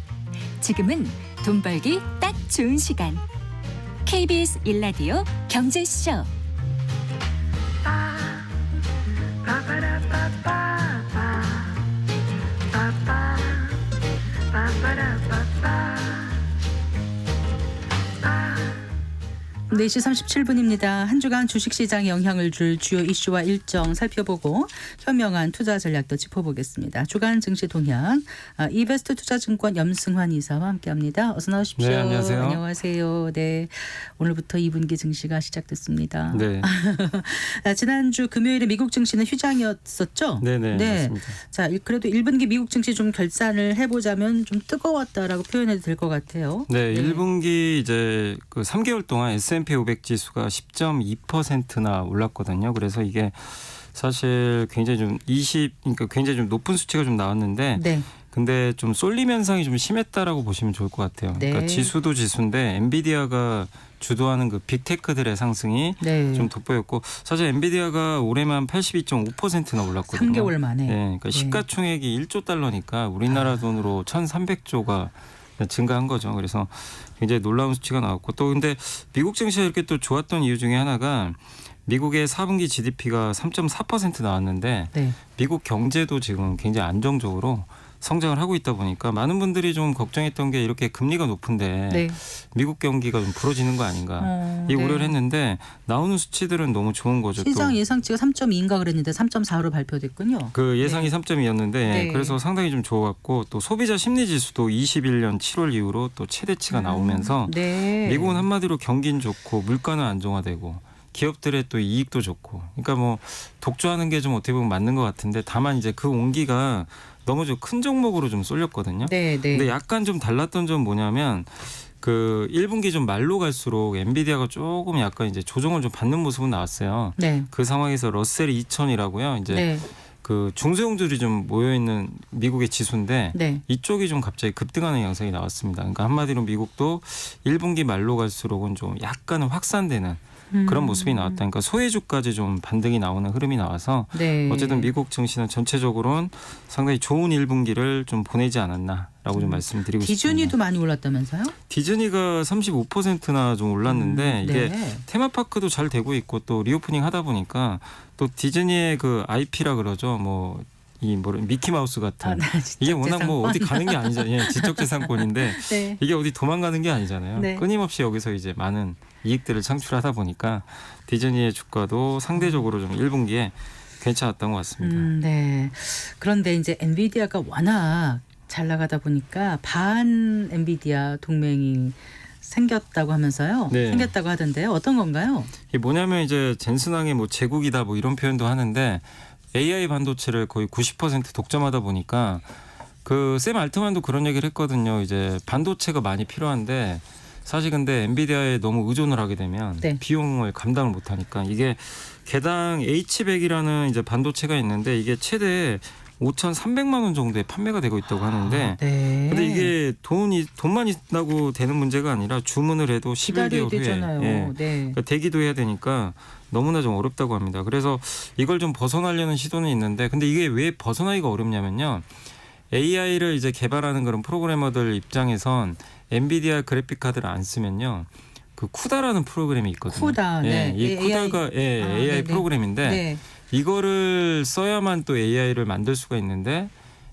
지금은 돈 벌기 딱 좋은 시간. KBS 1라디오 경제쇼. 네, 4시 37분입니다. 한 주간 주식시장에 영향을 줄 주요 이슈와 일정 살펴보고 현명한 투자 전략도 짚어보겠습니다. 주간 증시 동향 이베스트 투자증권 염승환 이사와 함께합니다. 어서 나오십시오. 네, 안녕하세요. 안녕하세요. 네, 오늘부터 2분기 증시가 시작됐습니다. 네. 지난주 금요일에 미국 증시는 휴장이었었죠? 네네, 맞습니다. 자, 그래도 1분기 미국 증시 좀 결산을 해보자면 좀 뜨거웠다라고 표현해도 될 것 같아요. 네, 1분기 이제 그 3개월 동안 S&P 500 지수가 10.2%나 올랐거든요. 그래서 이게 사실 굉장히 그러니까 굉장히 좀 높은 수치가 좀 나왔는데 네. 근데 좀 쏠림 현상이 좀 심했다라고 보시면 좋을 것 같아요. 네. 그러니까 지수도 지수인데 엔비디아가 주도하는 그 빅테크들의 상승이 네. 좀 돋보였고 사실 엔비디아가 올해만 82.5%나 올랐거든요. 3개월 만에. 네, 그러니까 네. 시가총액이 1조 달러니까 우리나라 돈으로 1,300조가 증가한 거죠. 그래서 굉장히 놀라운 수치가 나왔고 또 근데 미국 증시가 이렇게 또 좋았던 이유 중에 하나가 미국의 4분기 GDP가 3.4% 나왔는데 네. 미국 경제도 지금 굉장히 안정적으로 성장을 하고 있다 보니까 많은 분들이 좀 걱정했던 게 이렇게 금리가 높은데 네. 미국 경기가 좀 불어지는 거 아닌가 이 네. 우려를 했는데 나오는 수치들은 너무 좋은 거죠. 시장 또 예상치가 3.2인가 그랬는데 3.4로 발표됐군요. 그 예상이 3.2였는데 네. 그래서 상당히 좀 좋았고 또 소비자 심리 지수도 21년 7월 이후로 또 최대치가 나오면서 네. 미국은 한마디로 경기는 좋고 물가는 안정화되고 기업들의 또 이익도 좋고 그러니까 뭐 독주하는 게 좀 어떻게 보면 맞는 것 같은데 다만 이제 그 온기가 너무 좀 큰 종목으로 좀 쏠렸거든요. 네, 네. 근데 약간 좀 달랐던 점 뭐냐면 그 1분기 좀 말로 갈수록 엔비디아가 조금 약간 이제 조정을 좀 받는 모습은 나왔어요. 네. 그 상황에서 러셀 2000이라고요. 이제 네. 그 중소형주들이 좀 모여 있는 미국의 지수인데 네. 이쪽이 좀 갑자기 급등하는 양상이 나왔습니다. 그러니까 한마디로 미국도 1분기 말로 갈수록은 좀 약간은 확산되는 그런 모습이 나왔다. 그러니까 소외주까지 좀 반등이 나오는 흐름이 나와서 네. 어쨌든 미국 증시는 전체적으로는 상당히 좋은 1분기를 좀 보내지 않았나라고 좀 말씀드리고 디즈니도 싶습니다. 많이 올랐다면서요? 디즈니가 35%나 좀 올랐는데 이게 네. 테마파크도 잘 되고 있고 또 리오프닝 하다 보니까 또 디즈니의 그 IP라 그러죠. 뭐 이 미키마우스 같은 이게 워낙 뭐 어디 가는 게 아니잖아요. 예, 지적재산권인데 네. 이게 어디 도망가는 게 아니잖아요. 네. 끊임없이 여기서 이제 많은 이익들을 창출하다 보니까 디즈니의 주가도 상대적으로 좀 1분기에 괜찮았던 것 같습니다. 네. 그런데 이제 엔비디아가 워낙 잘 나가다 보니까 반 엔비디아 동맹이 생겼다고 하면서요. 네. 생겼다고 하던데요. 어떤 건가요? 이게 뭐냐면 이제 젠슨왕의 뭐 제국이다 뭐 이런 표현도 하는데 AI 반도체를 거의 90% 독점하다 보니까 그 샘 알트만도 그런 얘기를 했거든요. 이제 반도체가 많이 필요한데 사실 근데 엔비디아에 너무 의존을 하게 되면 네. 비용을 감당을 못 하니까 이게 개당 H100이라는 이제 반도체가 있는데 이게 최대 5,300만 원 정도에 판매가 되고 있다고 하는데 네. 근데 이게 돈만 있다고 되는 문제가 아니라 주문을 해도 기다려야 11개월 후에 되잖아요. 예. 네. 그러니까 대기도 해야 되니까 너무나 좀 어렵다고 합니다. 그래서 이걸 좀 벗어나려는 시도는 있는데 근데 이게 왜 벗어나기가 어렵냐면요. AI를 이제 개발하는 그런 프로그래머들 입장에선 엔비디아 그래픽 카드를 안 쓰면요. 그 쿠다라는 프로그램이 있거든요. 쿠다. 네. 이 쿠다가 AI 네네. 프로그램인데 네. 이거를 써야만 또 AI를 만들 수가 있는데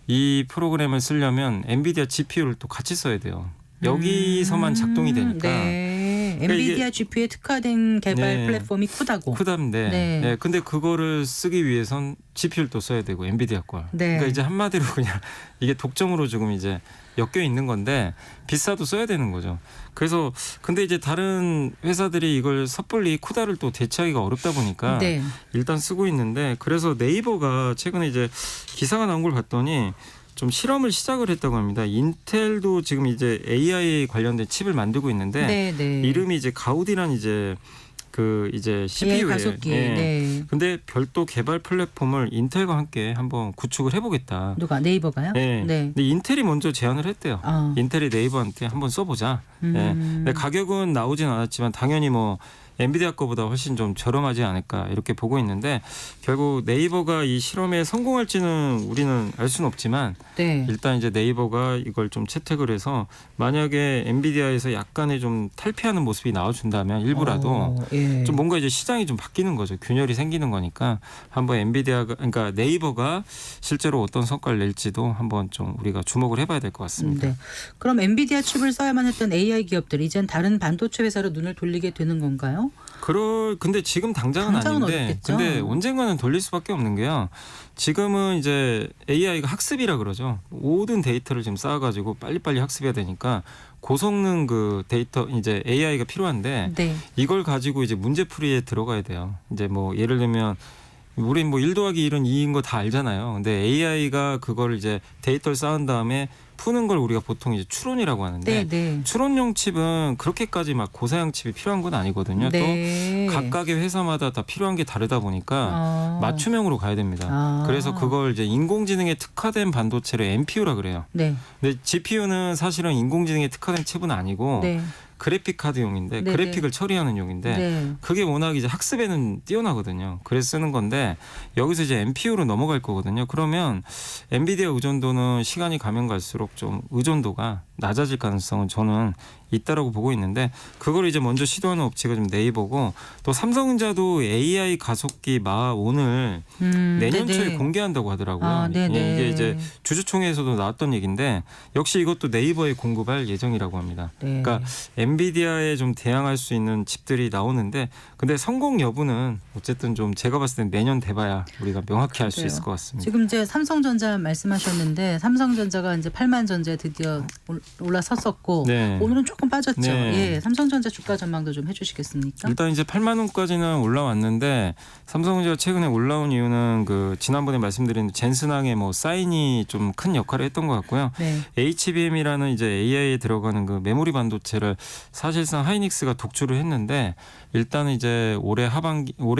이 프로그램을 쓰려면 엔비디아 GPU를 또 같이 써야 돼요. 여기서만 작동이 되니까. 네. 그러니까 엔비디아 GPU에 특화된 개발 네. 플랫폼이 쿠다고. 쿠다인데, 네. 네. 근데 그거를 쓰기 위해선 GPU를 또 써야 되고 엔비디아 걸. 네. 그러니까 이제 한마디로 그냥 이게 독점으로 조금 이제 엮여 있는 건데 비싸도 써야 되는 거죠. 그래서 근데 이제 다른 회사들이 이걸 섣불리 쿠다를 또 대체하기가 어렵다 보니까 네. 일단 쓰고 있는데 그래서 네이버가 최근에 이제 기사가 나온 걸 봤더니 좀 실험을 시작을 했다고 합니다. 인텔도 지금 이제 AI 관련된 칩을 만들고 있는데 네, 네. 이름이 이제 가우디란 이제 그 이제 AI CPU예요. 가속기. 네. 근데 별도 개발 플랫폼을 인텔과 함께 한번 구축을 해보겠다. 누가 네이버가요? 네. 근데 인텔이 먼저 제안을 했대요. 아. 인텔이 네이버한테 한번 써보자. 네. 근데 가격은 나오진 않았지만 당연히 뭐 엔비디아 거보다 훨씬 좀 저렴하지 않을까 이렇게 보고 있는데 결국 네이버가 이 실험에 성공할지는 우리는 알 수는 없지만 네. 일단 이제 네이버가 이걸 좀 채택을 해서 만약에 엔비디아에서 약간의 좀 탈피하는 모습이 나와준다면 일부라도 예. 좀 뭔가 이제 시장이 좀 바뀌는 거죠. 균열이 생기는 거니까 한번 엔비디아가 그러니까 네이버가 실제로 어떤 성과를 낼지도 한번 좀 우리가 주목을 해봐야 될 것 같습니다. 네. 그럼 엔비디아 칩을 써야만 했던 AI 기업들 이젠 다른 반도체 회사로 눈을 돌리게 되는 건가요? 근데 지금 당장은 아닌데 어렵겠죠. 근데 언젠가는 돌릴 수밖에 없는 게요. 지금은 이제 AI가 학습이라 그러죠. 모든 데이터를 지금 쌓아가지고 빨리빨리 학습해야 되니까 고성능 그 데이터 이제 AI가 필요한데 네. 이걸 가지고 이제 문제풀이에 들어가야 돼요. 이제 뭐 예를 들면 우린 뭐 1 더하기 1은 2인 거 다 알잖아요. 근데 AI가 그걸 이제 데이터를 쌓은 다음에 푸는 걸 우리가 보통 이제 추론이라고 하는데 네, 네. 추론용 칩은 그렇게까지 막 고사양 칩이 필요한 건 아니거든요. 네. 또 각각의 회사마다 다 필요한 게 다르다 보니까 아. 맞춤형으로 가야 됩니다. 아. 그래서 그걸 이제 인공지능에 특화된 반도체를 NPU라 그래요. 네. 근데 GPU는 사실은 인공지능에 특화된 칩은 아니고 네. 그래픽 카드용인데 네네. 그래픽을 처리하는 용인데 네. 그게 워낙 이제 학습에는 뛰어나거든요. 그래서 쓰는 건데 여기서 이제 NPU로 넘어갈 거거든요. 그러면 엔비디아 의존도는 시간이 가면 갈수록 좀 의존도가 낮아질 가능성은 저는 있다라고 보고 있는데 그걸 이제 먼저 시도하는 업체가 좀 네이버고 또 삼성전자도 AI 가속기 오늘 내년 네네. 초에 공개한다고 하더라고요. 아, 네네. 예, 이게 이제 주주총회에서도 나왔던 얘기인데 역시 이것도 네이버에 공급할 예정이라고 합니다. 네. 그러니까 엔비디아에 좀 대항할 수 있는 칩들이 나오는데 근데 성공 여부는 어쨌든 좀 제가 봤을 땐 내년 돼봐야 우리가 명확히 알 수 그래요. 있을 것 같습니다. 지금 이제 삼성전자 말씀하셨는데 삼성전자가 이제 8만 전자에 드디어 올라섰었고 네. 오늘은 조금 빠졌죠. 네. 예, 삼성전자 주가 전망도 좀 해주시겠습니까? 일단 이제 8만 원까지는 올라왔는데 삼성전자가 최근에 올라온 이유는 그 지난번에 말씀드린 젠슨항의 뭐 사인이 좀 큰 역할을 했던 것 같고요. 네. HBM이라는 이제 AI에 들어가는 그 메모리 반도체를 사실상 하이닉스가 독주를 했는데 일단은 이제 올해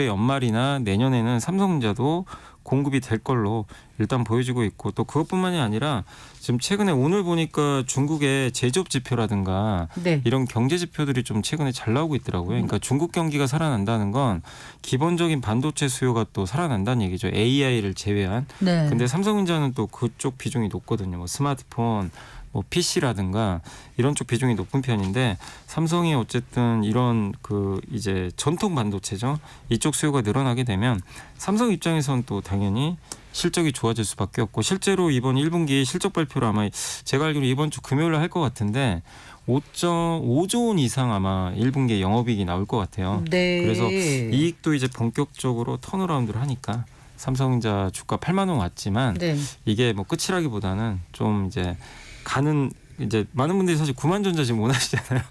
연말이나 내년에는 삼성전자도 공급이 될 걸로 일단 보여지고 있고 또 그것뿐만이 아니라 지금 최근에 오늘 보니까 중국의 제조업 지표라든가 네. 이런 경제 지표들이 좀 최근에 잘 나오고 있더라고요. 그러니까 중국 경기가 살아난다는 건 기본적인 반도체 수요가 또 살아난다는 얘기죠. AI를 제외한. 네. 근데 삼성전자는 또 그쪽 비중이 높거든요. 뭐 스마트폰, 뭐 PC라든가 이런 쪽 비중이 높은 편인데 삼성이 어쨌든 이런 그 이제 전통 반도체죠. 이쪽 수요가 늘어나게 되면 삼성 입장에서는 또 당연히 실적이 좋아질 수밖에 없고 실제로 이번 1분기 실적 발표를 아마 제가 알기로 이번 주 금요일에 할 것 같은데 5.5조 원 이상 아마 1분기에 영업이익이 나올 것 같아요. 네. 그래서 이익도 이제 본격적으로 턴어라운드를 하니까 삼성전자 주가 8만 원 왔지만 네. 이게 뭐 끝이라기보다는 좀 이제 가는 이제 많은 분들이 사실 9만 전자 지금 원하시잖아요.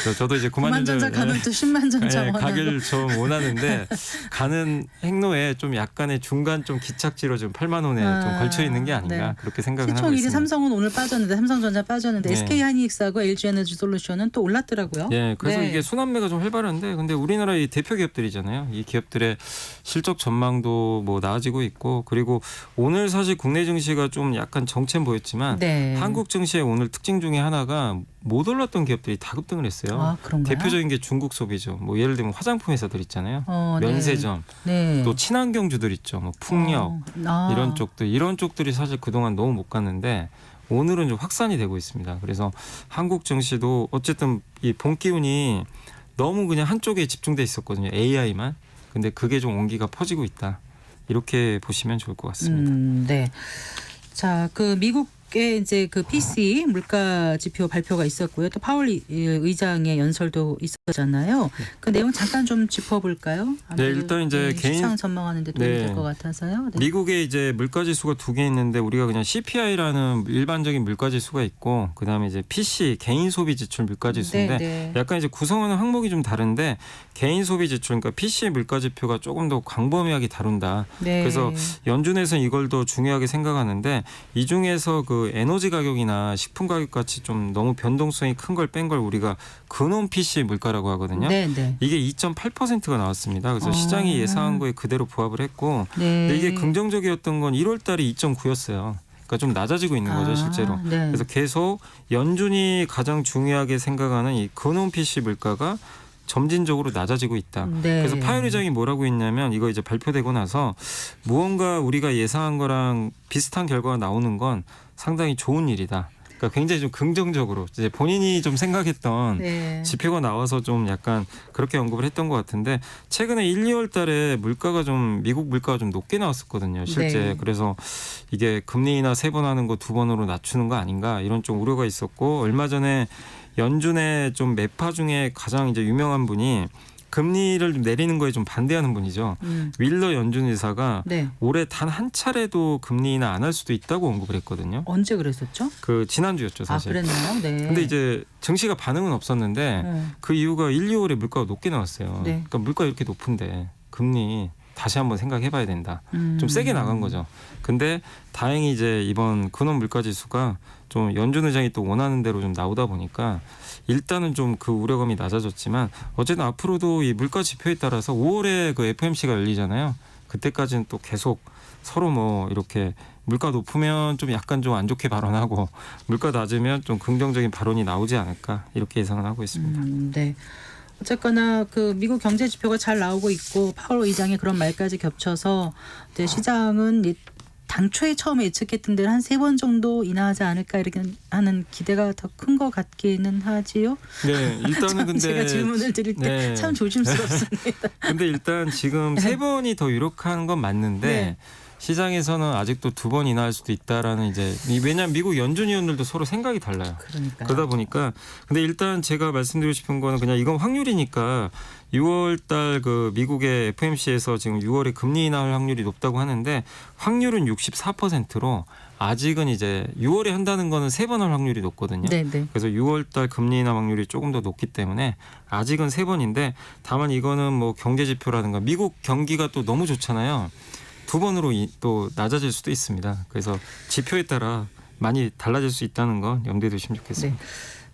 그래서 저도 이제 9만 9만 전자 가면 또 10만 전자 원하고. 가기를 좀 원하는데 가는 행로에 좀 약간의 중간 좀 기착지로 좀 8만 원에 좀 걸쳐 있는 게 아닌가 네. 그렇게 생각을 하고 시총 1위 있습니다. 삼성은 오늘 빠졌는데 삼성전자 빠졌는데 네. SK하이닉스하고 LG에너지솔루션은 또 올랐더라고요. 예, 그래서 네. 이게 순환매가 좀 활발한데, 근데 우리나라의 대표 기업들이잖아요. 이 기업들의 실적 전망도 뭐 나아지고 있고, 그리고 오늘 사실 국내 증시가 좀 약간 정체 보였지만, 네. 한국 증시의 오늘 특징 중에 하나가 못 올랐던 기업들이 다 급등을 했어요. 아, 그런가요? 대표적인 게 중국 소비죠. 뭐 예를 들면 화장품 회사들 있잖아요. 네. 면세점, 네. 또 친환경주들 있죠. 뭐 풍력 아. 이런 쪽들이 사실 그동안 너무 못 갔는데. 오늘은 좀 확산이 되고 있습니다. 그래서 한국 증시도 어쨌든 이 봄 기운이 너무 그냥 한쪽에 집중돼 있었거든요. AI만. 근데 그게 좀 온기가 퍼지고 있다. 이렇게 보시면 좋을 것 같습니다. 네. 자, 그 미국의 이제 그 PC 물가 지표 발표가 있었고요. 또 파월 의장의 연설도 있었잖아요. 그 내용 잠깐 좀 짚어볼까요? 네, 일단 이제 시장 전망하는데 도움이 네. 될 것 같아서요. 네. 미국의 이제 물가지수가 두 개 있는데 우리가 그냥 CPI라는 일반적인 물가지수가 있고 그다음에 이제 PC 개인 소비 지출 물가지수인데 네. 약간 이제 구성하는 항목이 좀 다른데 개인 소비 지출 그러니까 PC 물가지표가 조금 더 광범위하게 다룬다. 네. 그래서 연준에서는 이걸 더 중요하게 생각하는데 이 중에서 그 에너지 가격이나 식품 가격 같이 좀 너무 변동성이 큰 걸 뺀 걸 우리가 근원 PC 물가라고 하거든요. 네, 네. 이게 2.8%가 나왔습니다. 그래서 시장이 예상한 거에 그대로 부합을 했고 네. 근데 이게 긍정적이었던 건 1월 달에 2.9였어요. 그러니까 좀 낮아지고 있는 거죠, 실제로. 네. 그래서 계속 연준이 가장 중요하게 생각하는 이 근원 PC 물가가 점진적으로 낮아지고 있다. 네. 그래서 파월 의장이 뭐라고 했냐면 이거 이제 발표되고 나서 무언가 우리가 예상한 거랑 비슷한 결과가 나오는 건 상당히 좋은 일이다. 그러니까 굉장히 좀 긍정적으로 이제 본인이 좀 생각했던 네. 지표가 나와서 좀 약간 그렇게 언급을 했던 것 같은데 최근에 1, 2월 달에 물가가 좀 미국 물가가 좀 높게 나왔었거든요. 실제. 네. 그래서 이게 금리 인하 3번 하는 거 2번으로 낮추는 거 아닌가 이런 좀 우려가 있었고 얼마 전에 연준의 좀 매파 중에 가장 이제 유명한 분이 금리를 좀 내리는 거에 좀 반대하는 분이죠. 윌러 연준 의사가 네. 올해 단 한 차례도 금리 인하 안 할 수도 있다고 언급을 했거든요. 언제 그랬었죠? 그 지난주였죠, 사실. 아, 그랬나요? 네. 근데 이제 증시가 반응은 없었는데 그 이유가 1, 2월에 물가가 높게 나왔어요. 네. 그러니까 물가 이렇게 높은데 금리 다시 한번 생각해봐야 된다. 좀 세게 나간 거죠. 근데 다행히 이제 이번 근원 물가 지수가 좀 연준 의장이 또 원하는 대로 좀 나오다 보니까 일단은 좀 그 우려감이 낮아졌지만 어쨌든 앞으로도 이 물가 지표에 따라서 5월에 그 FOMC가 열리잖아요. 그때까지는 또 계속 서로 뭐 이렇게 물가 높으면 좀 약간 좀 안 좋게 발언하고 물가 낮으면 좀 긍정적인 발언이 나오지 않을까 이렇게 예상을 하고 있습니다. 네. 어쨌거나 그 미국 경제 지표가 잘 나오고 있고 파월 의장의 그런 말까지 겹쳐서 이제 시장은 당초에 처음에 예측했던 데는 한 3번 정도 인하하지 않을까 이렇게 하는 기대가 더 큰 것 같기는 하지요. 네, 일단은 근데 제가 질문을 드릴 때 참 조심스럽습니다. 근데 일단 지금 3번이 더 유력한 건 맞는데 네. 시장에서는 아직도 2번 인하할 수도 있다라는 이제 왜냐하면 미국 연준 위원들도 서로 생각이 달라요. 그러니까요. 그러다 보니까 근데 일단 제가 말씀드리고 싶은 거는 그냥 이건 확률이니까 6월달 그 미국의 FOMC에서 지금 6월에 금리 인하할 확률이 높다고 하는데 확률은 64%로 아직은 이제 6월에 한다는 거는 3번 할 확률이 높거든요. 네, 네. 그래서 6월달 금리 인하 확률이 조금 더 높기 때문에 아직은 3번인데 다만 이거는 뭐 경제 지표라든가 미국 경기가 또 너무 좋잖아요. 2번으로 또 낮아질 수도 있습니다. 그래서 지표에 따라 많이 달라질 수 있다는 건 염두에 두시면 좋겠습니다. 네.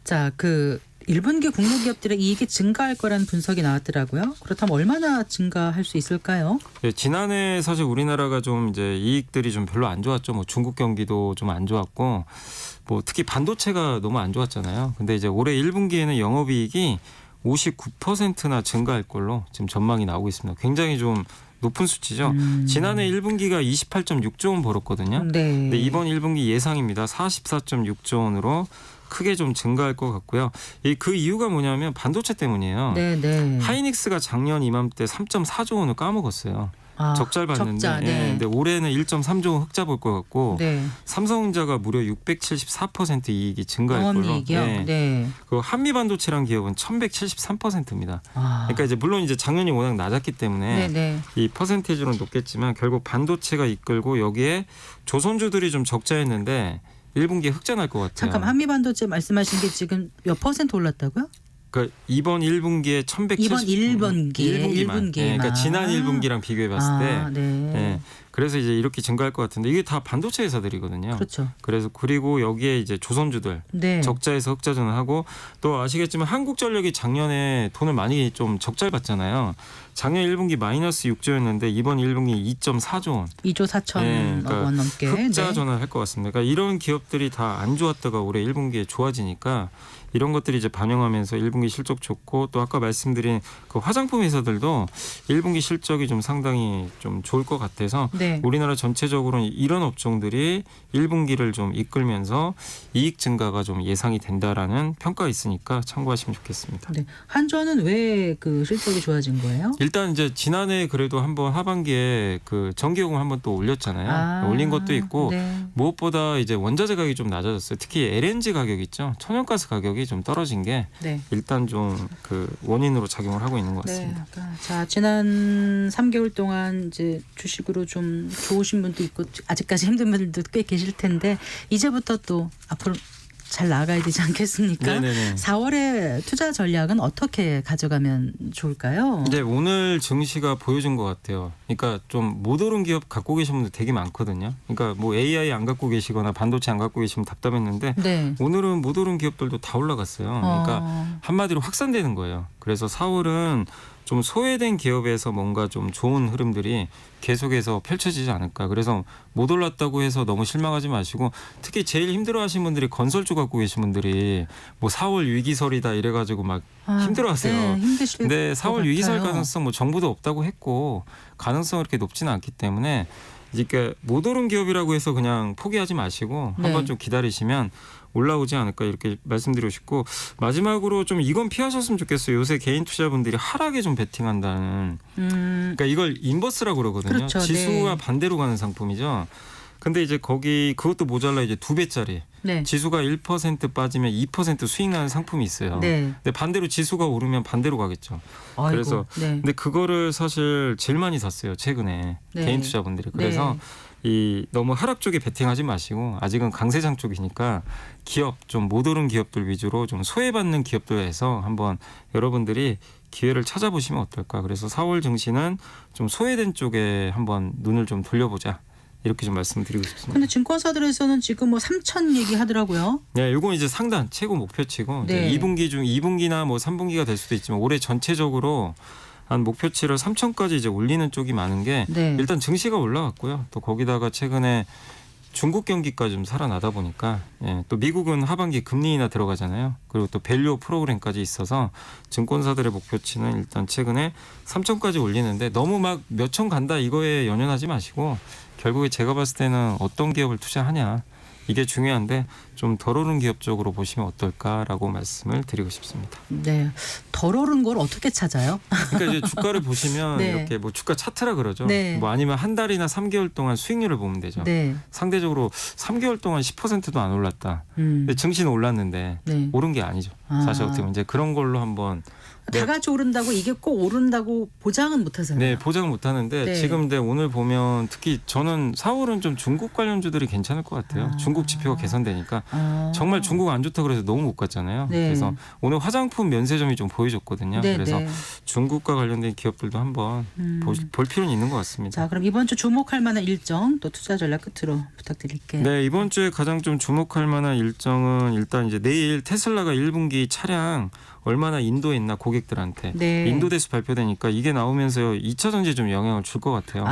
자, 그 1분기 국내 기업들의 이익이 증가할 거라는 분석이 나왔더라고요. 그렇다면 얼마나 증가할 수 있을까요? 네, 지난해 사실 우리나라가 좀 이제 이익들이 좀 별로 안 좋았죠. 뭐 중국 경기도 좀 안 좋았고, 뭐 특히 반도체가 너무 안 좋았잖아요. 근데 이제 올해 1분기에는 영업이익이 59%나 증가할 걸로 지금 전망이 나오고 있습니다. 굉장히 좀 높은 수치죠. 지난해 1분기가 28.6조 원 벌었거든요. 네. 근데 이번 1분기 예상입니다. 44.6조 원으로 크게 좀 증가할 것 같고요. 그 이유가 뭐냐면 반도체 때문이에요. 네, 네. 하이닉스가 작년 이맘때 3.4조 원을 까먹었어요. 아, 적자를 봤는데, 적자, 네. 예, 근데 올해는 1.3조 원 흑자 볼 것 같고 네. 삼성전자가 무려 674% 이익이 증가할 걸로. 영업이익이요? 예. 네. 그 한미반도체란 기업은 1173%입니다. 아. 그러니까 이제 물론 이제 작년이 워낙 낮았기 때문에 네, 네. 이 퍼센테이지는 높겠지만 결국 반도체가 이끌고 여기에 조선주들이 좀 적자했는데 1분기에 흑자 날 것 같아요. 잠깐 한미반도체 말씀하신 게 지금 몇 퍼센트 올랐다고요? 그러니까 이번 1분기에 1170 이번 1분기에 1분기만. 예, 그러니까 지난 1분기랑 비교해 봤을 때 네. 예, 그래서 이제 이렇게 증가할 것 같은데 이게 다 반도체 회사들이거든요. 그렇죠. 그래서 그리고 여기에 이제 조선주들 네. 적자에서 흑자전을 하고 또 아시겠지만 한국전력이 작년에 돈을 많이 좀 적자를 봤잖아요. 작년 1분기 마이너스 6조였는데 이번 1분기 2.4조 원. 2조 4천 예, 그러니까 원 넘게. 흑자 네. 전환할 것 같습니다. 그러니까 이런 기업들이 다 안 좋았다가 올해 1분기에 좋아지니까 이런 것들이 이제 반영하면서 1분기 실적 좋고 또 아까 말씀드린 그 화장품 회사들도 1분기 실적이 좀 상당히 좀 좋을 것 같아서 네. 우리나라 전체적으로는 이런 업종들이 1분기를 좀 이끌면서 이익 증가가 좀 예상이 된다라는 평가가 있으니까 참고하시면 좋겠습니다. 네. 한전은 왜 그 실적이 좋아진 거예요? 일단 이제 지난해 그래도 한번 하반기에 그 전기요금 한번 또 올렸잖아요. 올린 것도 있고 네. 무엇보다 이제 원자재 가격이 좀 낮아졌어요. 특히 LNG 가격 있죠. 천연가스 가격이 좀 떨어진 게 네. 일단 좀 그 원인으로 작용을 하고 있는 것 네. 같습니다. 그러니까 자, 지난 3개월 동안 이제 주식으로 좀 좋으신 분도 있고 아직까지 힘든 분들도 꽤 계실 텐데 이제부터 또 앞으로 잘 나가야 되지 않겠습니까? 네네네. 4월에 투자 전략은 어떻게 가져가면 좋을까요? 이제 오늘 증시가 보여준 것 같아요. 그러니까 좀 못 오른 기업 갖고 계신 분들 되게 많거든요. 그러니까 뭐 AI 안 갖고 계시거나 반도체 안 갖고 계시면 답답했는데 네. 오늘은 못 오른 기업들도 다 올라갔어요. 그러니까 한마디로 확산되는 거예요. 그래서 4월은 좀 소외된 기업에서 뭔가 좀 좋은 흐름들이 계속해서 펼쳐지지 않을까. 그래서 못 올랐다고 해서 너무 실망하지 마시고 특히 제일 힘들어하시는 분들이 건설주 갖고 계신 분들이 뭐 4월 위기설이다 이래가지고 막 힘들어하세요. 네, 힘드실 근데 것 4월 위기설 같아요. 가능성 뭐 정부도 없다고 했고 가능성은 그렇게 높지는 않기 때문에 이게 못 오른 기업이라고 해서 그냥 포기하지 마시고 네. 한번 좀 기다리시면 올라오지 않을까 이렇게 말씀드리고 싶고 마지막으로 좀 이건 피하셨으면 좋겠어요. 요새 개인 투자분들이 하락에 좀 베팅한다는 그러니까 이걸 인버스라고 그러거든요. 그렇죠. 지수와 네. 반대로 가는 상품이죠. 근데 이제 거기 그것도 모자라 이제 2배짜리 네. 지수가 1% 빠지면 2% 수익 나는 상품이 있어요. 네. 근데 반대로 지수가 오르면 반대로 가겠죠. 아이고, 그래서 네. 근데 그거를 사실 제일 많이 샀어요. 최근에 네. 개인 투자분들이. 그래서 이 너무 하락 쪽에 베팅하지 마시고 아직은 강세장 쪽이니까 기업 좀 못 오른 기업들 위주로 좀 소외받는 기업들에서 한번 여러분들이 기회를 찾아보시면 어떨까. 그래서 4월 증시는 좀 소외된 쪽에 한번 눈을 좀 돌려보자. 이렇게 좀 말씀드리고 싶습니다. 근데 증권사들에서는 지금 뭐 3천 얘기하더라고요. 네, 이건 이제 상단 최고 목표치고 네. 이제 2분기 중 2분기나 뭐 3분기가 될 수도 있지만 올해 전체적으로 한 목표치를 3천까지 이제 올리는 쪽이 많은 게 네. 일단 증시가 올라왔고요. 또 거기다가 최근에 중국 경기가 좀 살아나다 보니까 예, 또 미국은 하반기 금리 인하 들어가잖아요. 그리고 또 밸류 프로그램까지 있어서 증권사들의 목표치는 일단 최근에 3천까지 올리는데 너무 막 몇 천 간다 이거에 연연하지 마시고 결국에 제가 봤을 때는 어떤 기업을 투자하냐 이게 중요한데 좀 덜 오른 기업 쪽으로 보시면 어떨까라고 말씀을 드리고 싶습니다. 네. 덜 오른 걸 어떻게 찾아요? 그러니까 이제 주가를 보시면 네. 이렇게 뭐 주가 차트라 그러죠. 네. 뭐 아니면 한 달이나 3개월 동안 수익률을 보면 되죠. 네. 상대적으로 3개월 동안 10%도 안 올랐다. 근데 증시는 올랐는데 네. 오른 게 아니죠. 사실 어떻게 보면 이제 그런 걸로 한번 다 같이 오른다고 이게 꼭 오른다고 보장은 못하잖아요. 네, 보장은 못 하는데 네. 지금 근데 오늘 보면 특히 저는 4월은 좀 중국 관련주들이 괜찮을 것 같아요. 중국 지표가 개선되니까 정말 중국 안 좋다 그래서 너무 못 갔잖아요. 네. 그래서 오늘 화장품 면세점이 좀 보여줬거든요. 네, 그래서 네. 중국과 관련된 기업들도 한번 볼 필요는 있는 것 같습니다. 자, 그럼 이번 주 주목할 만한 일정 또 투자 전략 끝으로 부탁드릴게요. 네, 이번 주에 가장 좀 주목할 만한 일정은 일단 이제 내일 테슬라가 1분기 차량 얼마나 인도했나 고객들한테 네. 인도 대수 발표되니까 이게 나오면서 2차 전지에 좀 영향을 줄 것 같아요.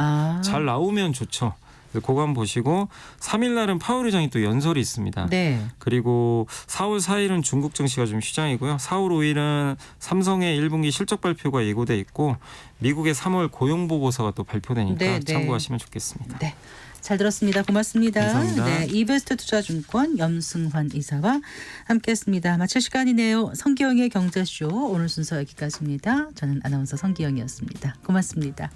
잘 나오면 좋죠. 그래서 그거 한번 보시고 3일 날은 파월 의장이 또 연설이 있습니다. 네. 그리고 4월 4일은 중국 증시가 좀 휴장이고요. 4월 5일은 삼성의 1분기 실적 발표가 예고돼 있고 미국의 3월 고용 보고서가 또 발표되니까 네, 네. 참고하시면 좋겠습니다. 네. 잘 들었습니다. 고맙습니다. 감사합니다. 네, 이베스트 투자증권 염승환 이사와 함께했습니다. 마칠 시간이네요. 성기영의 경제쇼 오늘 순서 여기까지입니다. 저는 아나운서 성기영이었습니다. 고맙습니다.